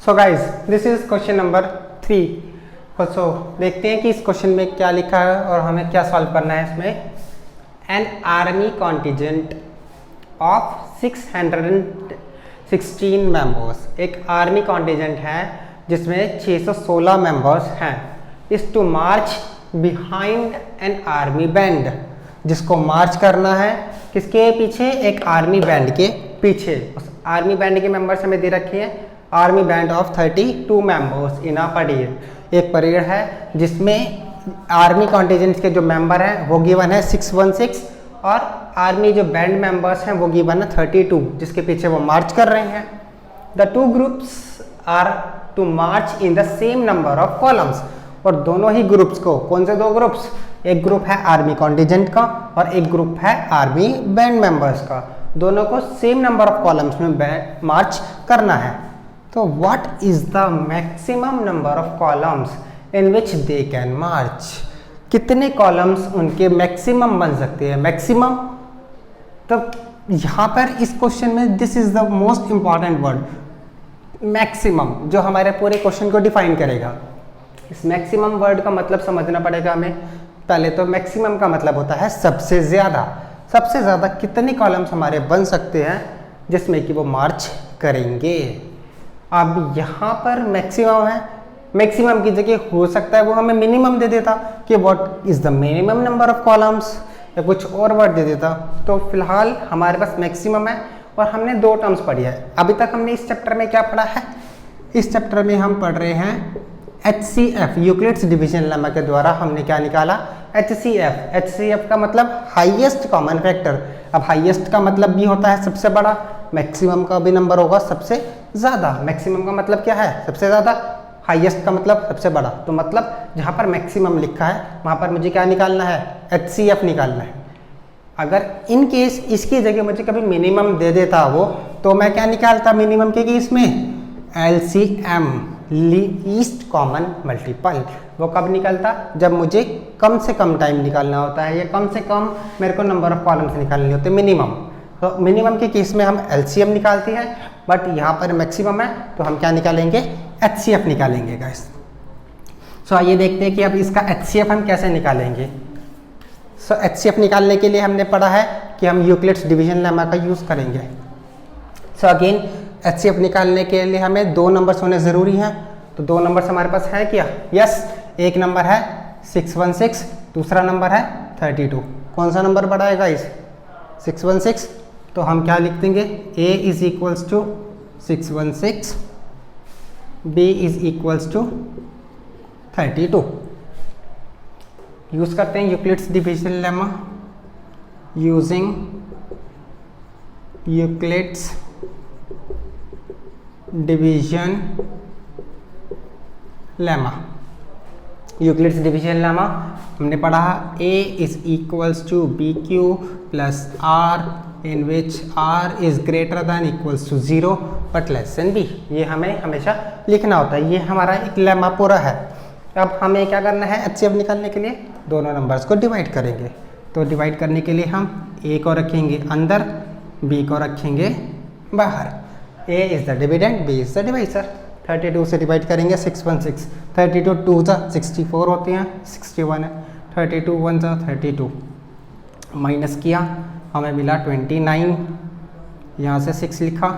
So guys this is question number 3। सो देखते हैं कि इस क्वेश्चन में क्या लिखा है और हमें क्या सॉल्व करना है इसमें। An army contingent of 616 members, एक आर्मी कॉन्टिजेंट है जिसमें 616 मेंबर्स हैं, is to march behind an army band, जिसको मार्च करना है किसके पीछे, एक आर्मी बैंड के पीछे। उस आर्मी बैंड के मेंबर्स हमें दे रखे हैं, army band of 32 members in a parade. एक परेड है जिसमें आर्मी कॉन्टिजेंट के जो मेंबर हैं वो गिवन है 616 और आर्मी जो बैंड मेंबर्स हैं वो गिवन है 32, जिसके पीछे वो मार्च कर रहे हैं। The two groups are to march in the same number of columns, और दोनों ही ग्रुप्स को, कौन से दो ग्रुप्स, एक ग्रुप है आर्मी कॉन्टिजेंट का और एक ग्रुप है आर्मी बैंड मेंबर्स का, दोनों को सेम नंबर ऑफ कॉलम्स में मार्च करना है। तो what is the maximum number of columns in which they can march, कितने कॉलम्स उनके मैक्सिमम बन सकते हैं, मैक्सिमम। तो यहाँ पर इस क्वेश्चन में this is the most important word, maximum, जो हमारे पूरे क्वेश्चन को डिफाइन करेगा। इस मैक्सिमम वर्ड का मतलब समझना पड़ेगा हमें। पहले तो मैक्सिमम का मतलब होता है सबसे ज़्यादा, सबसे ज़्यादा कितने कॉलम्स हमारे बन सकते हैं जिसमें कि वो मार्च करेंगे। अब यहाँ पर मैक्सिमम है, मैक्सिमम की जगह हो सकता है वो हमें मिनिमम दे देता कि what is the minimum number of columns, या कुछ और वर्ड दे देता। तो फिलहाल हमारे पास मैक्सिमम है और हमने दो टर्म्स पढ़ी है। अभी तक हमने इस चैप्टर में क्या पढ़ा है, इस चैप्टर में हम पढ़ रहे हैं HCF, यूक्लिड्स डिवीजन लेमा के द्वारा हमने क्या निकाला, HCF। HCF का मतलब हाईएस्ट कॉमन फैक्टर। अब हाईएस्ट का मतलब भी होता है सबसे बड़ा, मैक्सिमम का भी नंबर होगा सबसे ज़्यादा। मैक्सिमम का मतलब क्या है, सबसे ज़्यादा, हाईएस्ट का मतलब सबसे बड़ा। तो मतलब जहाँ पर मैक्सिमम लिखा है वहाँ पर मुझे क्या निकालना है, HCF निकालना है। अगर इन केस इसकी जगह मुझे कभी मिनिमम दे देता वो, तो मैं क्या निकालता मिनिमम के केस में, LCM, लीस्ट कॉमन मल्टीपल। वो कब निकलता, जब मुझे कम से कम टाइम निकालना होता है या कम से कम मेरे को नंबर ऑफ कॉलम्स निकालने होते हैं, मिनिमम। तो मिनिमम के केस में हम LCM निकालते हैं, बट यहाँ पर मैक्सिमम है तो हम क्या निकालेंगे, HCF निकालेंगे गाइस। सो आइए देखते हैं कि अब इसका HCF हम कैसे निकालेंगे। सो HCF निकालने के लिए हमने पढ़ा है कि हम यूक्लिड्स डिवीजन लेमा का यूज़ करेंगे। सो अगेन HCF निकालने के लिए हमें दो नंबर्स होने ज़रूरी हैं। तो दो नंबर्स हमारे पास है क्या, यस। एक नंबर है 616, दूसरा नंबर है 32। कौन सा नंबर बड़ा है गाइस, 616। तो हम क्या लिख देंगे, A is equals to 616, B is equals to 32। Use करते हैं Euclid's division lemma, using Euclid's division lemma. Euclid's division lemma हमने पढ़ा A is equals to BQ plus R in which R is greater than equals to 0 but less than B। ये हमें हमेशा लिखना होता है, ये हमारा एक लेमा पूरा है। अब हमें क्या करना है, HCF निकालने के लिए दोनों नंबर्स को डिवाइड करेंगे। तो डिवाइड करने के लिए हम A को रखेंगे अंदर, B को रखेंगे बाहर। A is the dividend, B is the divisor. 32 से डिवाइड करेंगे 616, 32 2 जा 64 होते हैं, 61 है, 32 1 जा 32, माइनस किया हमें मिला 29, यहाँ से 6 लिखा।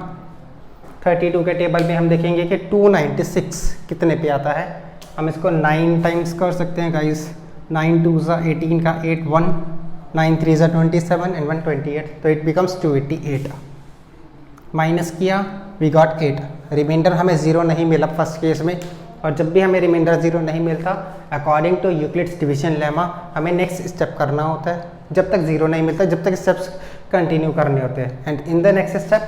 32 के टेबल में हम देखेंगे कि 296 कितने पे आता है। हम इसको 9 टाइम्स कर सकते हैं गाइस, 9 2 जा 18 का 8 1, 9 3 जा 27 एंड 1 28, तो इट बिकम्स 288। माइनस किया, वी गॉट 8। रिमाइंडर हमें 0 नहीं मिला फर्स्ट केस में, और जब भी हमें रिमाइंडर 0 नहीं मिलता, according to Euclid's division lemma हमें नेक्स्ट स्टेप करना होता है। जब तक 0 नहीं मिलता, जब तक स्टेप्स कंटिन्यू करने होते हैं। And in the next step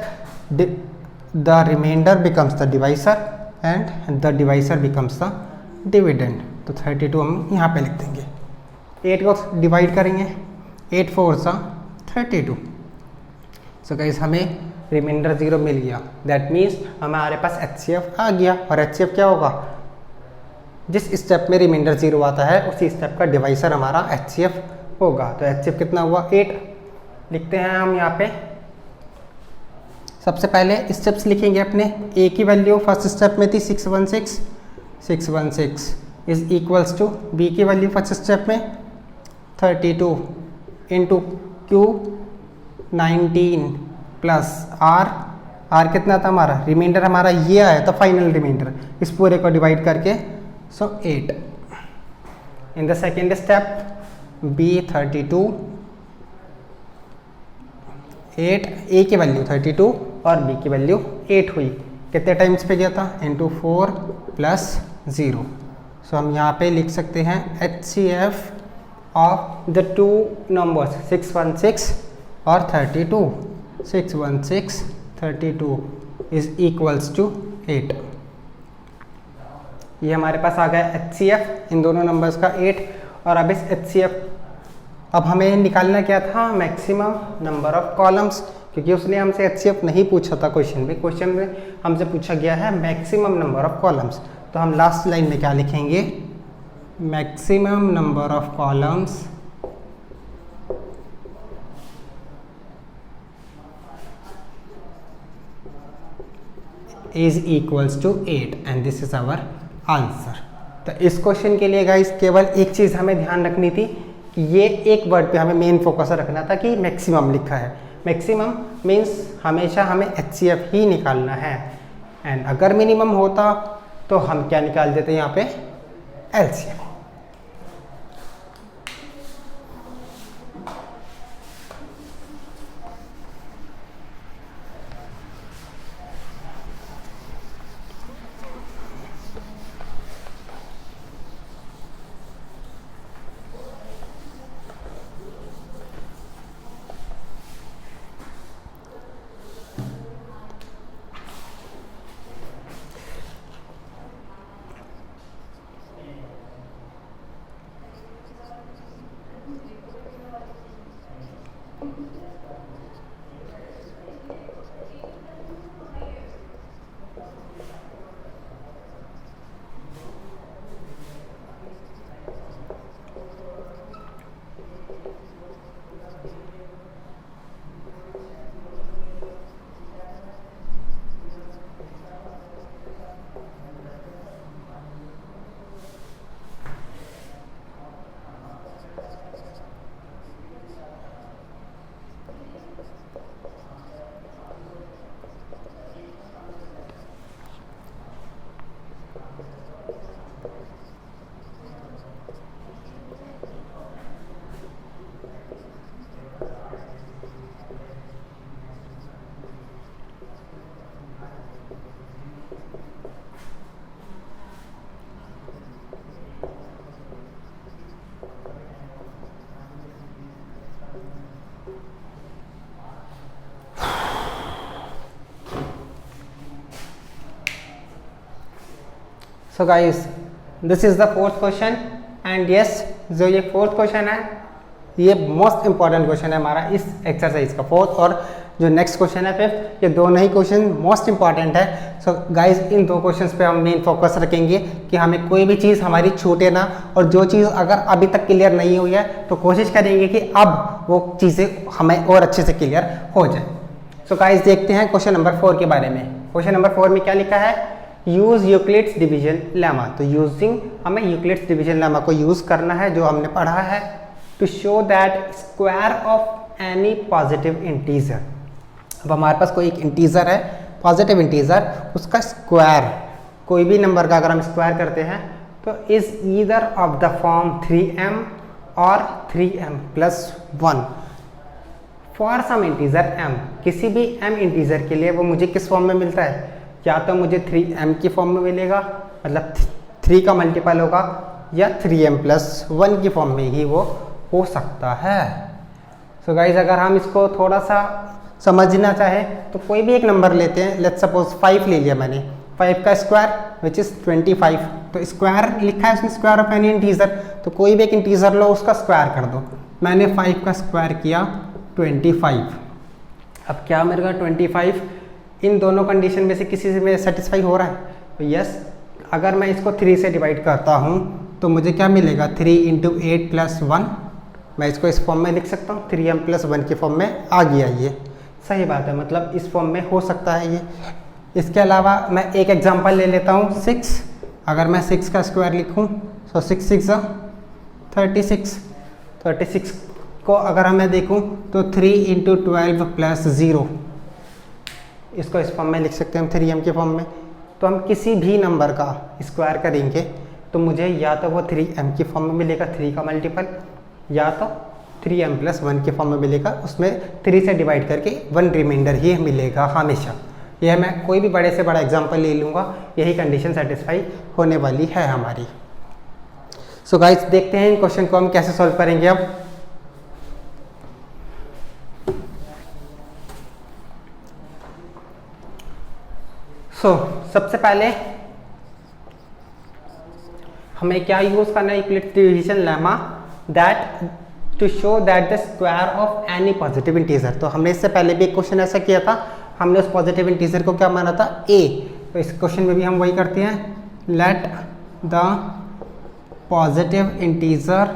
the reminder becomes the divisor and the divisor becomes the dividend. तो 32 हम यहाँ पे लिख देंगे। 8 को डिवाइड करेंगे, 8 4 सा 32। सो गाइस हमें रिमाइंडर 0 मिल गया, दैट मीन्स हमारे पास HCF आ गया। और HCF क्या होगा, जिस स्टेप में रिमाइंडर 0 आता है उसी स्टेप का डिवाइसर हमारा HCF होगा। तो HCF कितना हुआ, 8 लिखते हैं हम यहाँ पे। सबसे पहले स्टेप्स लिखेंगे अपने। ए की वैल्यू फर्स्ट स्टेप में थी 616 इज इक्वल्स टू बी की वैल्यू फर्स्ट स्टेप में 32 इंटू क्यू 19 प्लस आर कितना था हमारा, रिमाइंडर हमारा ये आया था फाइनल रिमाइंडर, इस पूरे को डिवाइड करके 8। In the second step B 32 8 A की वैल्यू 32 और बी की वैल्यू 8 हुई, कितने टाइम्स पे गया था, इंटू 4 प्लस 0। सो हम यहाँ पे लिख सकते हैं HCF of the two numbers 616 और 32 616 32 इज इक्वल्स टू 8। ये हमारे पास आ गया HCF इन दोनों नंबर्स का 8। और अब इस HCF अब हमें निकालना क्या था, मैक्सिमम नंबर ऑफ कॉलम्स, क्योंकि उसने हमसे HCF नहीं पूछा था क्वेश्चन में। क्वेश्चन में हमसे पूछा गया है मैक्सिमम नंबर ऑफ कॉलम्स। तो हम लास्ट लाइन में क्या लिखेंगे, maximum number of columns is equals to 8 and this is our answer. तो इस क्वेश्चन के लिए गाइस केवल एक चीज़ हमें ध्यान रखनी थी कि ये एक वर्ड पे हमें मेन फोकस रखना था कि मैक्सिमम लिखा है। मैक्सिमम मीन्स हमेशा हमें HCF ही निकालना है, एंड अगर मिनिमम होता तो हम क्या निकाल देते यहाँ पे, LCM। So guys this is the fourth question, and yes जो ये फोर्थ क्वेश्चन है ये मोस्ट इंपॉर्टेंट क्वेश्चन है हमारा इस एक्सरसाइज का, फोर्थ और जो नेक्स्ट क्वेश्चन है फिफ्थ, ये दोनों ही क्वेश्चन मोस्ट इंपॉर्टेंट है। सो गाइज इन दो क्वेश्चंस पे हम मेन फोकस रखेंगे कि हमें कोई भी चीज़ हमारी छूटे ना, और जो चीज़ अगर अभी तक क्लियर नहीं हुई है तो कोशिश करेंगे कि अब वो चीज़ें हमें और अच्छे से क्लियर हो जाए। सो गाइज देखते हैं क्वेश्चन नंबर 4 के बारे में। क्वेश्चन नंबर 4 में क्या लिखा है, यूज यूक्लिड्स डिवीजन लेमा। तो यूजिंग हमें यूक्लिड्स डिवीजन लेमा को यूज करना है जो हमने पढ़ा है, to show that square of any positive integer. अब हमारे पास कोई एक इंटीजर है पॉजिटिव इंटीजर, उसका स्क्वायर कोई भी नंबर का अगर हम स्क्वायर करते हैं तो is either of the form 3m और 3m plus 1 for some integer m। किसी भी m इंटीजर के लिए वो मुझे किस फॉर्म में मिलता है, या तो मुझे 3m की फॉर्म में मिलेगा, मतलब 3 का मल्टीपल होगा, या 3m प्लस 1 की फॉर्म में ही वो हो सकता है। सो गाइज अगर हम इसको थोड़ा सा समझना चाहे तो कोई भी एक नंबर लेते हैं, लेट्स सपोज 5 ले लिया मैंने, 5 का स्क्वायर विच इज़ 25। तो स्क्वायर लिखा है इसमें, स्क्वायर ऑफ एनी इंटीजर, तो कोई भी एक इंटीजर लो उसका स्क्वायर कर दो। मैंने 5 का स्क्वायर किया 25। अब क्या मेरे का 25 इन दोनों कंडीशन में से किसी से मेरे सेटिस्फाई हो रहा है, तो यस। अगर मैं इसको 3 से डिवाइड करता हूँ तो मुझे क्या मिलेगा, 3 इंटू 8 प्लस 1। मैं इसको इस फॉर्म में लिख सकता हूँ, 3m प्लस 1 की फॉर्म में आ गया ये। सही बात है, मतलब इस फॉर्म में हो सकता है ये। इसके अलावा मैं एक एग्जांपल ले लेता हूँ 6। अगर मैं 6 का स्क्वायर लिखूँ तो 6 6 36 को अगर हमें देखूँ तो 3 × 12 + 0, इसको इस फॉर्म में लिख सकते हैं हम 3m के फॉर्म में। तो हम किसी भी नंबर का स्क्वायर करेंगे तो मुझे या तो वो 3m की फॉर्म में मिलेगा 3 का मल्टीपल, या तो 3m + 1 के फॉर्म में मिलेगा, उसमें 3 से डिवाइड करके 1 रिमाइंडर ही मिलेगा हमेशा। यह मैं कोई भी बड़े से बड़ा एग्जांपल ले लूँगा, यही कंडीशन सेटिस्फाई होने वाली है हमारी। सो गाइस देखते हैं इन क्वेश्चन को हम कैसे सॉल्व करेंगे अब। सबसे पहले हमें क्या यूज करना है, Euclid's division lemma that to show that the square of any positive integer. तो हमने इससे पहले भी एक क्वेश्चन ऐसा किया था, हमने उस पॉजिटिव इंटीजर को क्या माना था, a। तो इस क्वेश्चन में भी हम वही करते हैं, let the positive integer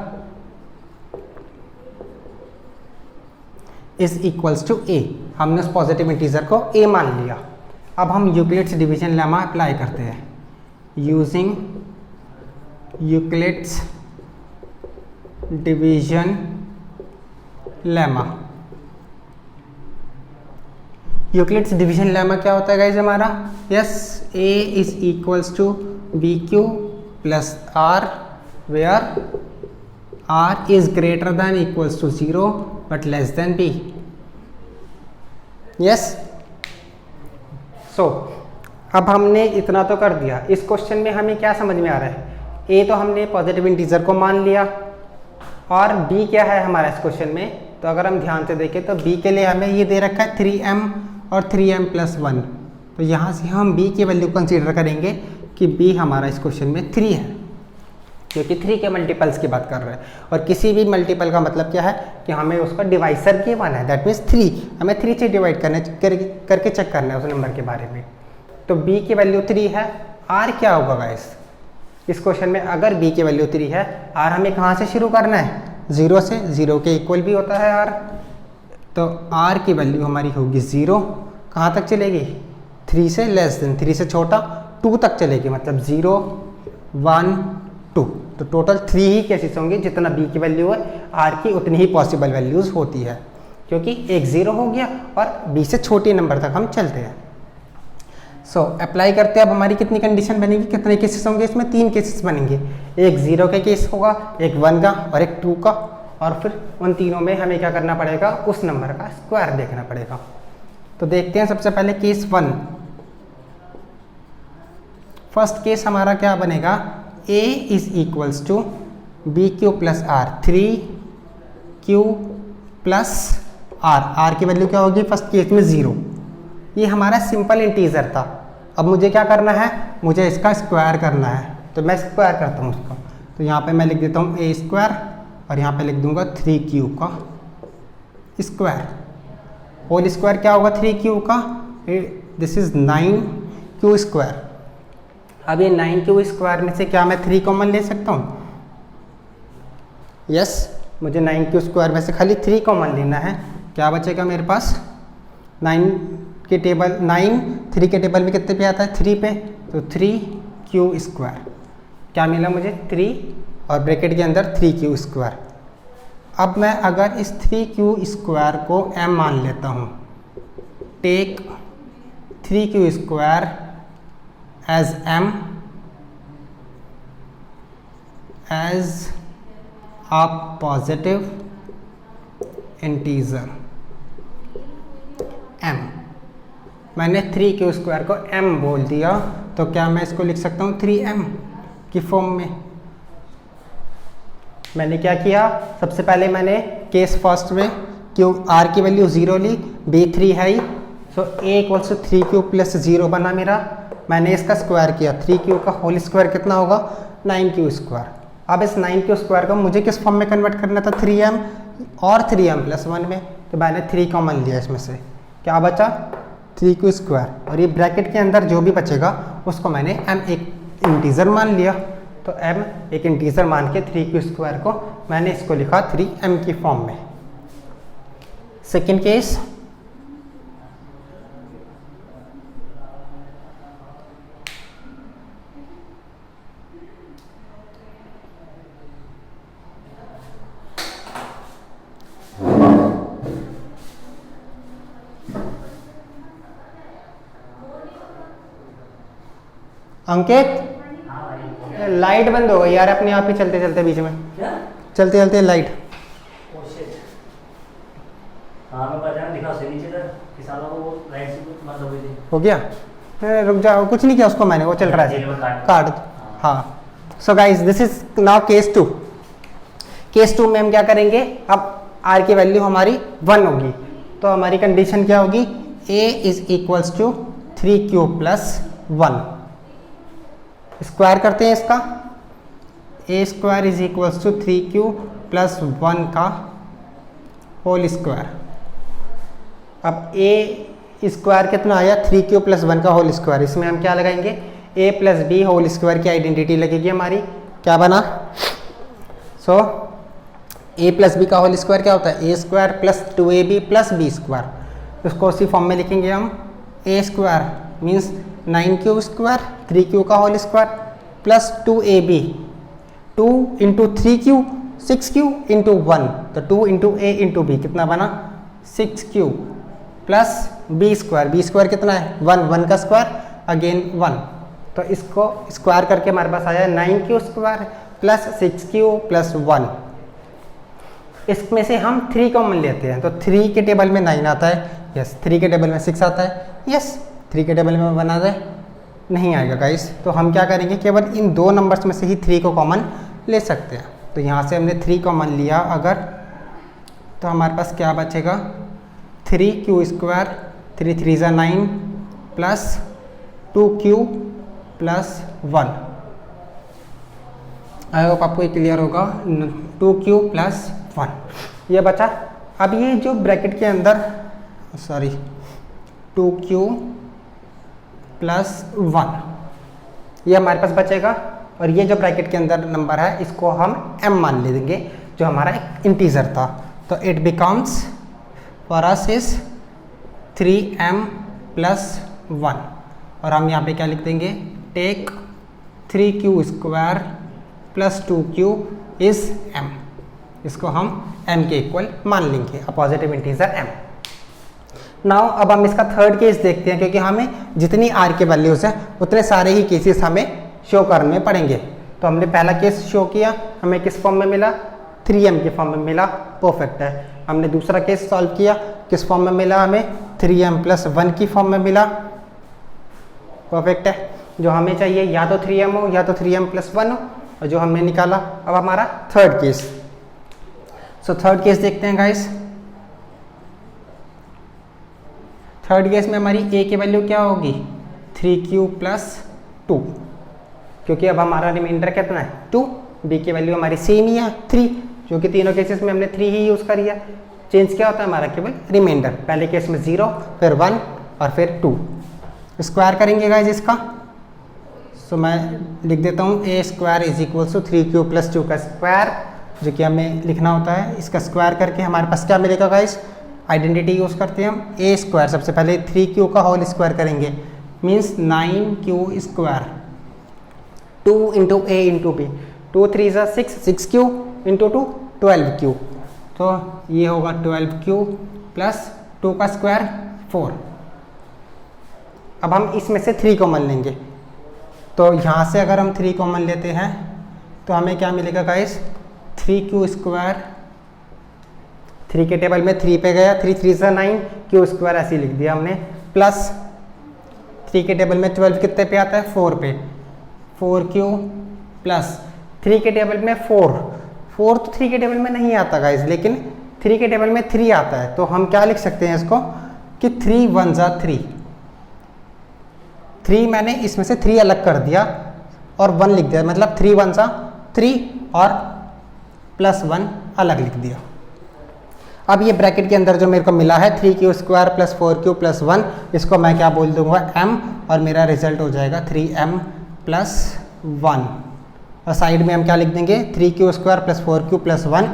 is equals to a। हमने उस पॉजिटिव इंटीजर को a मान लिया। अब हम यूक्लिड्स डिवीजन लेमा अप्लाई करते हैं, using Euclid's division lemma. Euclid's division lemma क्या होता है गाइज हमारा, yes, a is equals to BQ + R where R is greater than equals to 0 but less than B। Yes, so अब हमने इतना तो कर दिया। इस क्वेश्चन में हमें क्या समझ में आ रहा है, a तो हमने पॉजिटिव इंटीजर को मान लिया, और b क्या है हमारा इस क्वेश्चन में। तो अगर हम ध्यान से देखें तो b के लिए हमें ये दे रखा है 3m और 3m + 1। तो यहाँ से हम b की वैल्यू कंसीडर करेंगे कि b हमारा इस क्वेश्चन में 3 है, क्योंकि 3 के मल्टीपल्स की बात कर रहे हैं। और किसी भी मल्टीपल का मतलब क्या है कि हमें उसका डिवाइसर गिवन है, दैट मीन्स 3। हमें 3 से डिवाइड करके चेक करना है उस नंबर के बारे में। तो b की वैल्यू 3 है, r क्या होगा गाइस इस क्वेश्चन में, अगर b की वैल्यू 3 है, r हमें कहाँ से शुरू करना है, 0 से। 0 के इक्वल भी होता है r, तो r की वैल्यू हमारी होगी 0। कहाँ तक चलेगी, 3 से लेस देन, 3 से छोटा 2 तक चलेगी, मतलब 0 1 2। तो टोटल 3 ही केसेस होंगे, जितना b की वैल्यू है r की उतनी ही पॉसिबल वैल्यूज होती है, क्योंकि एक 0 हो गया और b से छोटे नंबर तक हम चलते हैं। अप्लाई करते हैं। अब हमारी कितनी कंडीशन बनेगी, कितने केसेस होंगे इसमें, 3 केसेस बनेंगे। एक 0 का केस होगा, एक 1 का और एक 2 का, और फिर उन तीनों में हमें क्या करना पड़ेगा, उस नंबर का स्क्वायर देखना पड़ेगा। तो देखते हैं सबसे पहले केस 1। फर्स्ट केस हमारा क्या बनेगा, a is equals to BQ + R, 3Q + R की वैल्यू क्या होगी फर्स्ट केस में 0। ये हमारा सिंपल इंटीजर था। अब मुझे क्या करना है, मुझे इसका स्क्वायर करना है, तो मैं स्क्वायर करता हूँ उसका। तो यहाँ पे मैं लिख देता हूँ a² और यहाँ पे लिख दूंगा 3Q का स्क्वायर। होल स्क्वायर क्या होगा 3Q का, दिस इज 9Q²। अब ये 9Q² में से क्या मैं 3 कॉमन ले सकता हूँ, यस, मुझे 9Q² में से खाली 3 कॉमन लेना है। क्या बचेगा मेरे पास, 9 के टेबल 9 3 के टेबल में कितने पे आता है, 3 पे, तो 3Q²। क्या मिला मुझे 3 और ब्रैकेट के अंदर 3Q²। अब मैं अगर इस 3Q² को m मान लेता हूँ, take 3Q² as m as a positive integer m। मैंने 3Q² को m बोल दिया, तो क्या मैं इसको लिख सकता हूँ 3m की फॉर्म में। मैंने क्या किया, सबसे पहले मैंने केस फर्स्ट में r की वैल्यू 0 ली, b 3 है ही, सो a = 3Q + 0 बना मेरा। मैंने इसका स्क्वायर किया, 3Q का होल स्क्वायर कितना होगा 9Q²। अब इस 9Q² को मुझे किस फॉर्म में कन्वर्ट करना था, 3m और 3m + 1 में। तो मैंने 3 कॉमन लिया, इसमें से क्या बचा 3Q², और ये ब्रैकेट के अंदर जो भी बचेगा उसको मैंने m एक इंटीजर मान लिया। तो m एक इंटीजर मान के 3Q² को मैंने इसको लिखा 3m की फॉर्म में। सेकेंड केस, अंकित लाइट बंद हो गई यार अपने आप ही चलते चलते बीच में, चलते चलते लाइट। हो गया, रुक जाओ, कुछ नहीं किया उसको मैंने, वो चल रहा है काट। हाँ, so guys this is now case 2। Case 2 में हम क्या करेंगे, अब आर की वैल्यू हमारी 1 होगी, तो हमारी कंडीशन क्या होगी, a is equals to 3q plus 1। Square करते हैं इसका, a square is equals to 3q plus 1 का होल स्क्वायर। अब a स्क्वायर कितना आया, 3q प्लस 1 का होल स्क्वायर। इसमें हम क्या लगाएंगे, a plus b whole square की आइडेंटिटी लगेगी हमारी, क्या बना, सो a प्लस बी का होल स्क्वायर क्या होता है, a square plus 2ab plus b square. उसको उसी फॉर्म में लिखेंगे हम, a square means 9q square 3q का whole square plus 2ab, 2 into 3q 6q into 1, तो 2 इंटू a इंटू बी कितना बना 6q प्लस बी स्क्वायर कितना है 1 का स्क्वायर अगेन 1, तो इसको स्क्वायर करके हमारे पास आया 9q square plus 6q plus 1। इसमें से हम 3 कॉमन लेते हैं, तो 3 के टेबल में 9 आता है, यस 3 के टेबल में 6 आता है, यस 3 के टेबल में 1 आता है, नहीं आएगा गाइस। तो हम क्या करेंगे, केवल इन 2 नंबर्स में से ही 3 को कॉमन ले सकते हैं। तो यहाँ से हमने 3 कॉमन लिया अगर, तो हमारे पास क्या बचेगा 3q स्क्वायर 3 3 ज़ा 9 plus 2q plus 1। I hope आपको ये क्लियर होगा, 2q प्लस 1 ये बचा। अब ये जो ब्रैकेट के अंदर, सॉरी 2q प्लस 1 ये हमारे पास बचेगा, और ये जो ब्रैकेट के अंदर नंबर है इसको हम m मान ले देंगे, जो हमारा एक इंटीजर था। तो it becomes for us is 3m plus 1, और हम यहाँ पे क्या लिख देंगे, take 3q square plus 2q is m, इसको हम m के इक्वल मान लेंगे, a positive integer m। Now अब हम इसका थर्ड केस देखते हैं, क्योंकि हमें जितनी r के वैल्यूज हैं उतने सारे ही केसेस हमें शो करने पड़ेंगे। तो हमने पहला केस शो किया, हमें किस फॉर्म में मिला, 3m के फॉर्म में मिला, परफेक्ट है। हमने दूसरा केस सॉल्व किया, किस फॉर्म में मिला, हमें 3m प्लस 1 की फॉर्म में मिला, परफेक्ट है। जो हमें चाहिए या तो 3m हो या तो 3m प्लस 1 हो, और जो हमने निकाला। अब हमारा third case, so third case देखते हैं गाइस। थर्ड केस में हमारी a की वैल्यू क्या होगी, 3q प्लस 2, क्योंकि अब हमारा रिमाइंडर कितना है 2, b की वैल्यू हमारी सेम ही है 3, क्योंकि तीनों केसेस में हमने 3 ही यूज़ करी है। चेंज क्या होता है हमारा, केवल रिमाइंडर, पहले केस में 0 फिर 1 और फिर 2। स्क्वायर करेंगे गाइस इसका, सो मैं लिख देता हूँ a square is equal to 3q plus 2 का स्क्वायर, जो कि हमें लिखना होता है। इसका स्क्वायर करके हमारे पास क्या मिलेगा गाइस, आइडेंटिटी यूज़ करते हैं हम, a स्क्वायर सबसे पहले 3q का होल स्क्वायर करेंगे, means 9q square 2 into a into b, 2 3 ज़ा 6, 6q इंटू 2 12q, तो ये होगा 12q प्लस 2 का स्क्वायर 4। अब हम इसमें से 3 कॉमन लेंगे, तो यहाँ से अगर हम 3 कॉमन लेते हैं तो हमें क्या मिलेगा गाइस, 3q स्क्वायर, 3 के टेबल में 3 पे गया, 3 3 ज़ा 9, q स्क्वायर ऐसे लिख दिया हमने, प्लस 3 के टेबल में 12 कितने पे आता है 4 पे, 4q प्लस 3 के टेबल में 4 तो 3 के टेबल में नहीं आता गाइस, लेकिन 3 के टेबल में 3 आता है, तो हम क्या लिख सकते हैं इसको कि 3 1 ज़ा 3, 3 मैंने इसमें से 3 अलग कर दिया और 1 लिख दिया, मतलब 3 1 ज़ा 3 और प्लस 1 अलग लिख दिया। अब ये ब्रैकेट के अंदर जो मेरे को मिला है 3q square plus 4q plus 1, इसको मैं क्या बोल दूंगा m, और मेरा रिजल्ट हो जाएगा 3m प्लस 1, और साइड में हम क्या लिख देंगे 3q square plus 4q plus 1।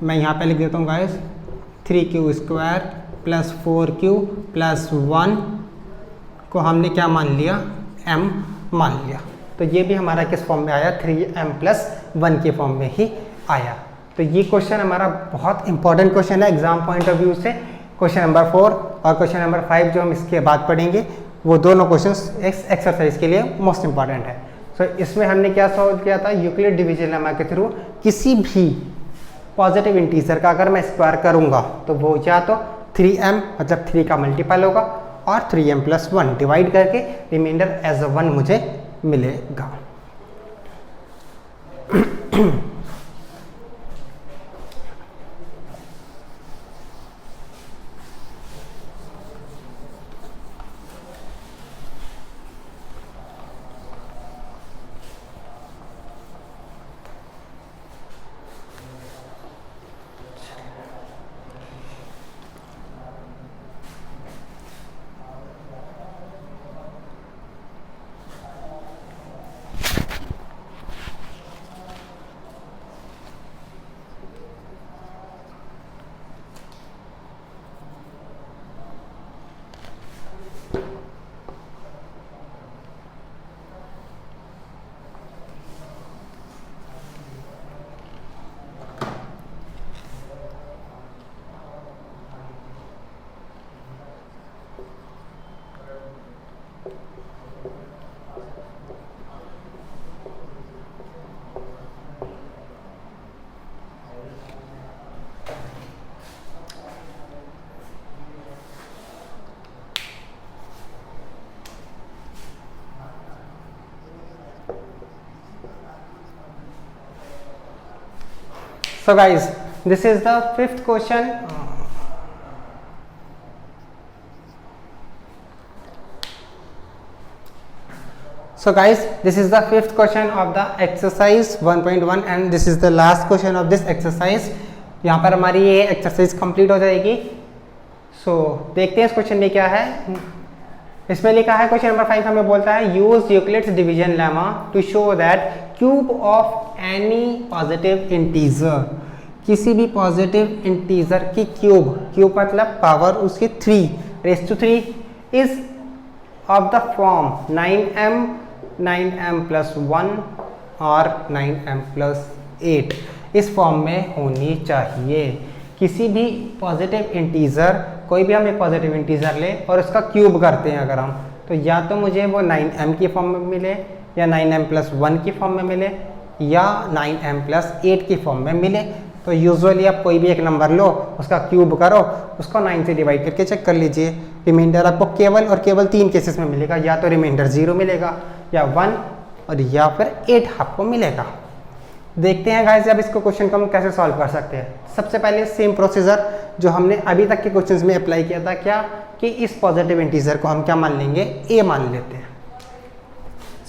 मैं यहाँ पे लिख देता हूँ guys 3q square plus 4q plus 1 को हमने क्या मान लिया, m मान लिया। तो ये भी हमारा किस फॉर्म में आया, 3m प्लस 1 के फॉर्म में ही आया। तो ये क्वेश्चन हमारा बहुत इंपॉर्टेंट क्वेश्चन है एग्जाम पॉइंट ऑफ व्यू से, क्वेश्चन नंबर 4 और क्वेश्चन नंबर 5 जो हम इसके बाद पढ़ेंगे, वो दोनों क्वेश्चंस इस एक्सरसाइज के लिए मोस्ट इंपॉर्टेंट है। सो इसमें हमने क्या सॉल्व किया था, यूक्लिड डिवीजन लेमा के थ्रू किसी भी पॉजिटिव इंटीजर का अगर मैं स्क्वायर करूंगा तो वो या तो 3m मतलब 3 का मल्टीपल होगा और 3m+1 डिवाइड करके रिमाइंडर एज अ 1 मुझे मिलेगा। So guys, this is the fifth question. So guys, this is the fifth question of the exercise 1.1 and this is the last question of this exercise. यहाँ पर हमारी ये exercise complete हो जाएगी। सो देखते हैं इस क्वेश्चन में क्या है। इसमें लिखा है क्वेश्चन नंबर 5 हमें बोलता है use Euclid's division lemma to show that cube of any positive integer, किसी भी पॉजिटिव इंटीजर की क्यूब मतलब पावर उसके 3⁻³ is of the form 9m 9m+1 और 9m+8 इस फॉर्म में होनी चाहिए। किसी भी पॉजिटिव इंटीजर, कोई भी हम एक पॉजिटिव इंटीजर ले और उसका क्यूब करते हैं अगर हम, तो या तो मुझे वो 9m की फॉर्म में मिले या 9m+1 की फॉर्म में मिले या 9m+8 की फॉर्म में मिले। तो यूजुअली आप कोई भी एक नंबर लो, उसका क्यूब करो, उसको 9 से डिवाइड करके चेक कर लीजिए, रिमाइंडर आपको केवल और केवल 3 केसेस में मिलेगा, या तो रिमाइंडर 0 मिलेगा या 1 और या फिर 8 आपको मिलेगा। देखते हैं गाइस अब इसको क्वेश्चन को हम कैसे सॉल्व कर सकते हैं। सबसे पहले सेम प्रोसीजर जो हमने अभी तक के क्वेश्चंस में अप्लाई किया था, क्या कि इस पॉजिटिव इंटीजर को हम क्या मान लेंगे, a मान लेते हैं।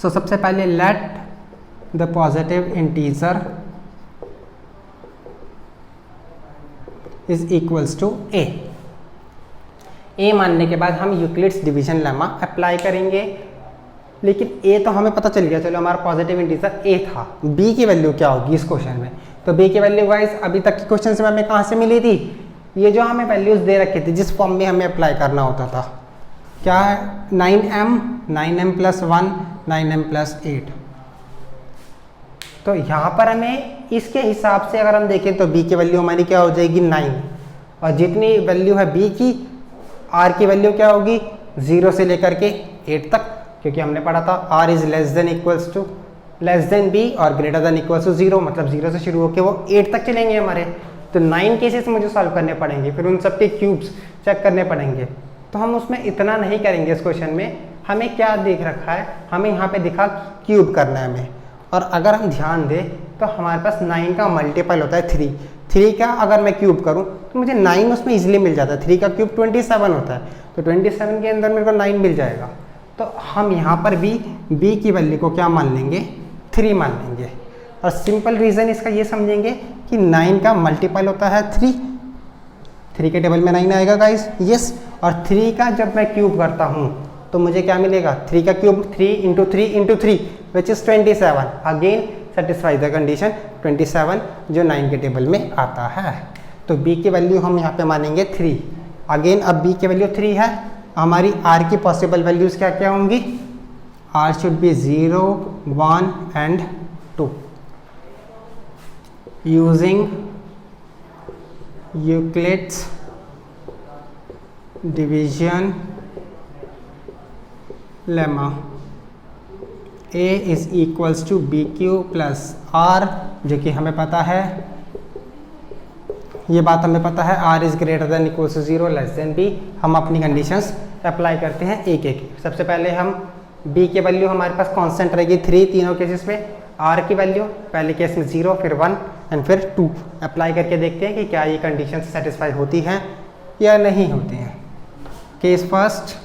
सो सबसे पहले let the positive integer is equals to a मानने के बाद हम यूक्लिड्स डिवीजन लेमा अप्लाई करेंगे। लेकिन a तो हमें पता चल गया, चलो हमारा पॉजिटिव इंटीजर a था, b की वैल्यू क्या होगी इस क्वेश्चन में। तो b की वैल्यू गाइस अभी तक के क्वेश्चन में हमें कहाँ से मिली थी, ये जो हमें वैल्यूज दे रखी थी जिस फॉर्म में हमें अप्लाई करना होता था, क्या है 9m 9m+1 9m+8। तो यहाँ पर हमें इसके हिसाब से अगर हम देखें तो b की वैल्यू हमारी क्या हो जाएगी 9, और जितनी वैल्यू है b की, r की वैल्यू क्या होगी 0 से लेकर के 8 तक, क्योंकि हमने पढ़ा था r is less than b और ग्रेटर देन इक्वल्स टू 0, मतलब 0 से शुरू होकर वो 8 तक चलेंगे हमारे। तो 9 केसेस मुझे सॉल्व करने पड़ेंगे, फिर उन सबके क्यूब्स चेक करने पड़ेंगे। तो हम उसमें इतना नहीं करेंगे इस क्वेश्चन में। हमें क्या देख रखा है, हमें यहाँ पे दिखा क्यूब करना है हमें, और अगर हम ध्यान दें तो हमारे पास 9 का मल्टीपल होता है 3 का अगर मैं क्यूब करूँ तो मुझे 9 उसमें इजीली मिल जाता है। 3 का क्यूब 27 होता है, तो 27 के अंदर मेरे को 9 मिल जाएगा। तो हम यहाँ पर भी b की वैल्यू को क्या मान लेंगे, 3 मान लेंगे। और सिंपल रीज़न इसका ये समझेंगे कि 9 का मल्टीपल होता है 3 के टेबल में 9 आएगा गाइस, यस। और 3 का जब मैं क्यूब करता हूँ तो मुझे क्या मिलेगा, 3 का cube 3 × 3 which is 27। Again satisfy the condition 27 जो 9 के टेबल में आता है। तो b की वैल्यू हम यहाँ पे मानेंगे 3। अगेन अब b की वैल्यू 3 है, हमारी r की पॉसिबल वैल्यूज़ क्या क्या होंगी, r should be 0 1 and 2 using Euclid's division lemma a is equals to B Q plus r, जो कि हमें पता है, ये बात हमें पता है, r is greater than equals to 0 less than b। हम अपनी कंडीशंस अप्लाई करते हैं एक एक। सबसे पहले हम b की वैल्यू हमारे पास कांस्टेंट रहेगी 3 तीनों केसेस में, r की वैल्यू पहले केस में 0, फिर 1 एंड फिर 2 अप्लाई करके देखते हैं कि क्या ये कंडीशन सेटिस्फाई होती हैं या नहीं होती हैं। Case first,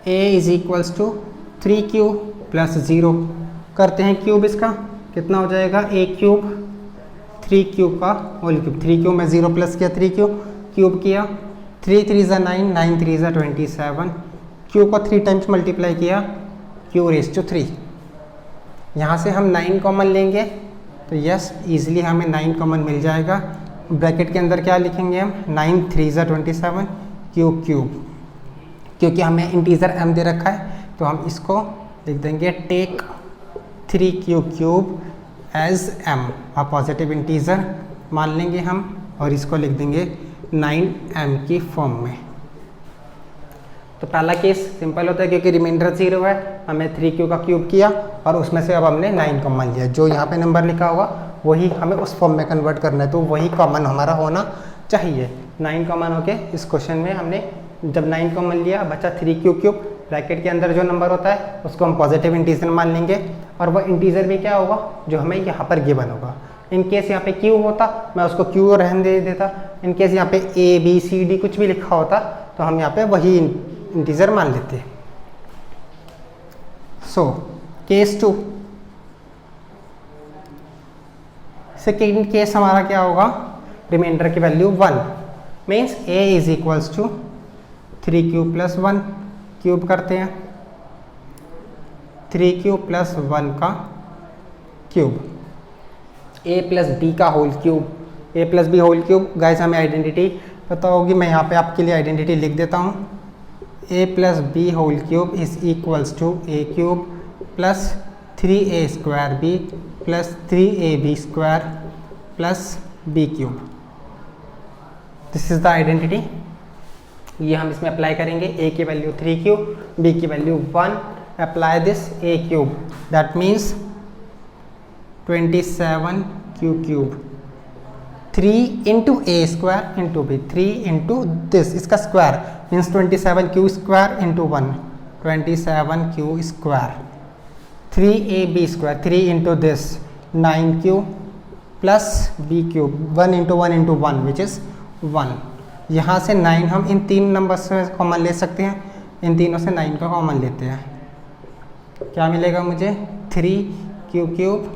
a is equals to 3q plus 0 करते हैं क्यूब, इसका कितना हो जाएगा a क्यूब 3q का होल क्यूब, 3q में 0 प्लस किया, 3q क्यूब किया, 3 3 ज़ा 9, 9 3 ज़ा 27, q को 3 टाइम्स मल्टीप्लाई किया, q रेज़ टू 3। यहाँ से हम 9 कॉमन लेंगे तो यस इजीली हमें 9 कॉमन मिल जाएगा। ब्रैकेट के अंदर क्या लिखेंगे हम, 9 3 ज़ा 27 क्यूब क्यूब, क्योंकि हमें इंटीजर m दे रखा है तो हम इसको लिख देंगे take 3q cube as m, और पॉजिटिव इंटीजर मान लेंगे हम और इसको लिख देंगे 9m की फॉर्म में। तो पहला केस सिंपल होता है क्योंकि रिमाइंडर 0 है, हमने 3q का क्यूब किया और उसमें से अब हमने 9 कॉमन लिया, जो यहाँ पे नंबर लिखा होगा वही हमें उस फॉर्म में कन्वर्ट करना है, तो वही कॉमन हमारा होना चाहिए। 9 कॉमन होके इस क्वेश्चन में हमने जब 9 कॉमन लिया बचा 3q क्यूब, ब्रैकेट के अंदर जो नंबर होता है उसको हम पॉजिटिव इंटीजर मान लेंगे और वह इंटीजर भी क्या होगा जो हमें यहाँ पर गिवन होगा। इन केस यहाँ पे q होता मैं उसको q रहने दे देता, इन केस यहाँ पे a b c d कुछ भी लिखा होता तो हम यहाँ पे वही इंटीजर मान लेते। सो केस 2, सेकेंड केस हमारा क्या होगा, रिमाइंडर की value 1 means a is equals to 3q plus 1 cube करते हैं, 3q प्लस 1 का क्यूब, a प्लस b का whole cube, a plus b whole cube. Guys हमें आइडेंटिटी पता होगी, मैं यहाँ पे आपके लिए आइडेंटिटी लिख देता हूँ, a plus b whole cube is equals to a cube plus 3a square b plus 3ab square plus b cube. This is the identity, ये हम इसमें अप्लाई करेंगे। a की वैल्यू 3q, b की value 1, apply this a cube that means 27q cube, 3 into a square into b, 3 into this इसका square means 27q square into 1, 27q square, 3ab square, 3 into this 9q plus b cube, 1 into 1 into 1 which is 1। यहाँ से 9 हम इन 3 number से common ले सकते हैं, इन तीनों से 9 का कॉमन लेते हैं, क्या मिलेगा मुझे 3q क्यूब,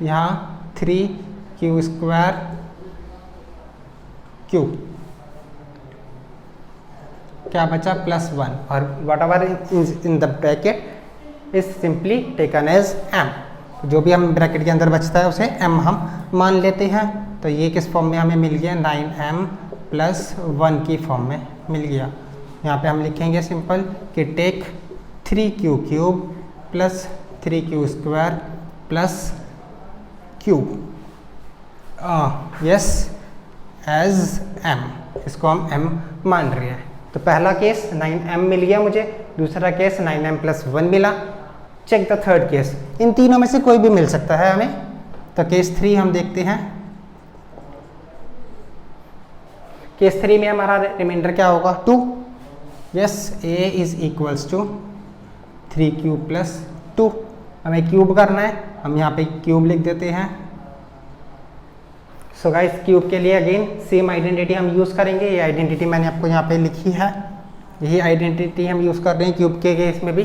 यहाँ 3q स्क्वायर क्यूब, क्या बचा प्लस 1 और whatever in the bracket is simply taken as m, जो भी हम ब्रैकेट के अंदर बचता है उसे m हम मान लेते हैं। तो ये किस फॉर्म में हमें मिल गया, 9m प्लस 1 की फॉर्म में मिल गया। यहाँ पे हम लिखेंगे सिंपल कि take 3q cube plus 3q square plus cube yes as m, इसको हम m मान रहे हैं। तो पहला केस 9m मिल गया मुझे, दूसरा केस 9m प्लस 1 मिला। चेक द थर्ड केस, इन तीनों में से कोई भी मिल सकता है हमें। तो केस 3 हम देखते हैं। केस 3 में हमारा रिमाइंडर क्या होगा 2, yes a is equals to 3q plus 2, हमें क्यूब करना है, हम यहाँ पे क्यूब लिख देते हैं। सो गाइस क्यूब के लिए अगेन सेम आइडेंटिटी हम यूज़ करेंगे, ये आइडेंटिटी मैंने आपको यहाँ पे लिखी है, यही आइडेंटिटी हम यूज़ कर रहे हैं क्यूब के केस में भी।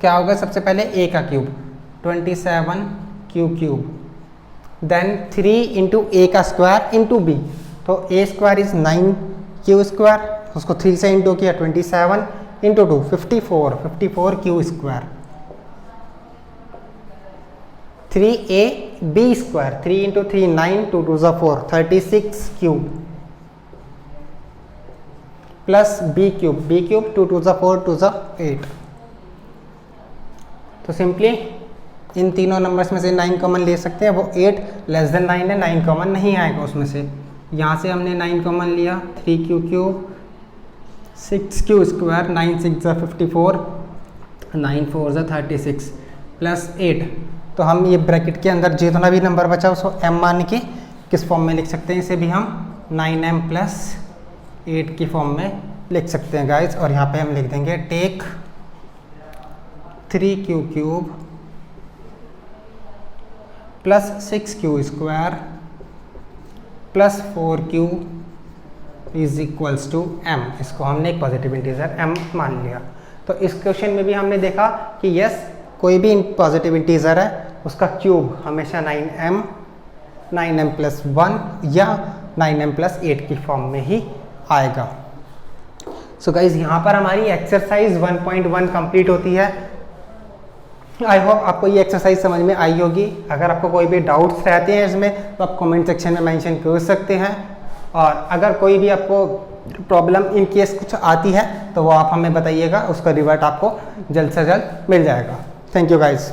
क्या होगा, सबसे पहले a का cube 27q cube, then 3 into a का स्क्वायर इंटू b, तो a square is 9q square, उसको 3 से इंटू किया 27 into 2 54q square, 3ab square, 3 into 3 9, 2 2 4 36q plus b cube 2 2 4 2 8। तो सिंपली इन तीनों नंबर्स में से 9 कॉमन ले सकते हैं, वो 8 लेस देन 9 है, 9 कॉमन नहीं आएगा उसमें से। यहाँ से हमने 9 कॉमन लिया, 3q क्यूब 6q², 9 6 54, 9 4 36 प्लस 8। तो हम ये ब्रैकेट के अंदर जितना भी नंबर बचा उसको m मान के किस फॉर्म में लिख सकते हैं, इसे भी हम 9m प्लस 8 की फॉर्म में लिख सकते हैं गाइज। और यहाँ पे हम लिख देंगे take 3q³ plus 6q² plus 4q is equals to m। इसको हमने एक पॉजिटिव इंटीजर m मान लिया। तो इस क्वेश्चन में भी हमने देखा कि यस, कोई भी पॉजिटिव इंटीजर है उसका क्यूब हमेशा 9m प्लस 1 या 9m प्लस 8 की फॉर्म में ही आएगा। सो गाइज यहाँ पर हमारी एक्सरसाइज 1.1 कंप्लीट होती है। आई होप आपको ये एक्सरसाइज समझ में आई होगी। अगर आपको कोई भी डाउट्स रहते हैं इसमें तो आप कमेंट सेक्शन में मेंशन कर सकते हैं। और अगर कोई भी आपको प्रॉब्लम इन केस कुछ आती है तो वो आप हमें बताइएगा, उसका रिवर्ट आपको जल्द से जल्द मिल जाएगा। Thank you guys.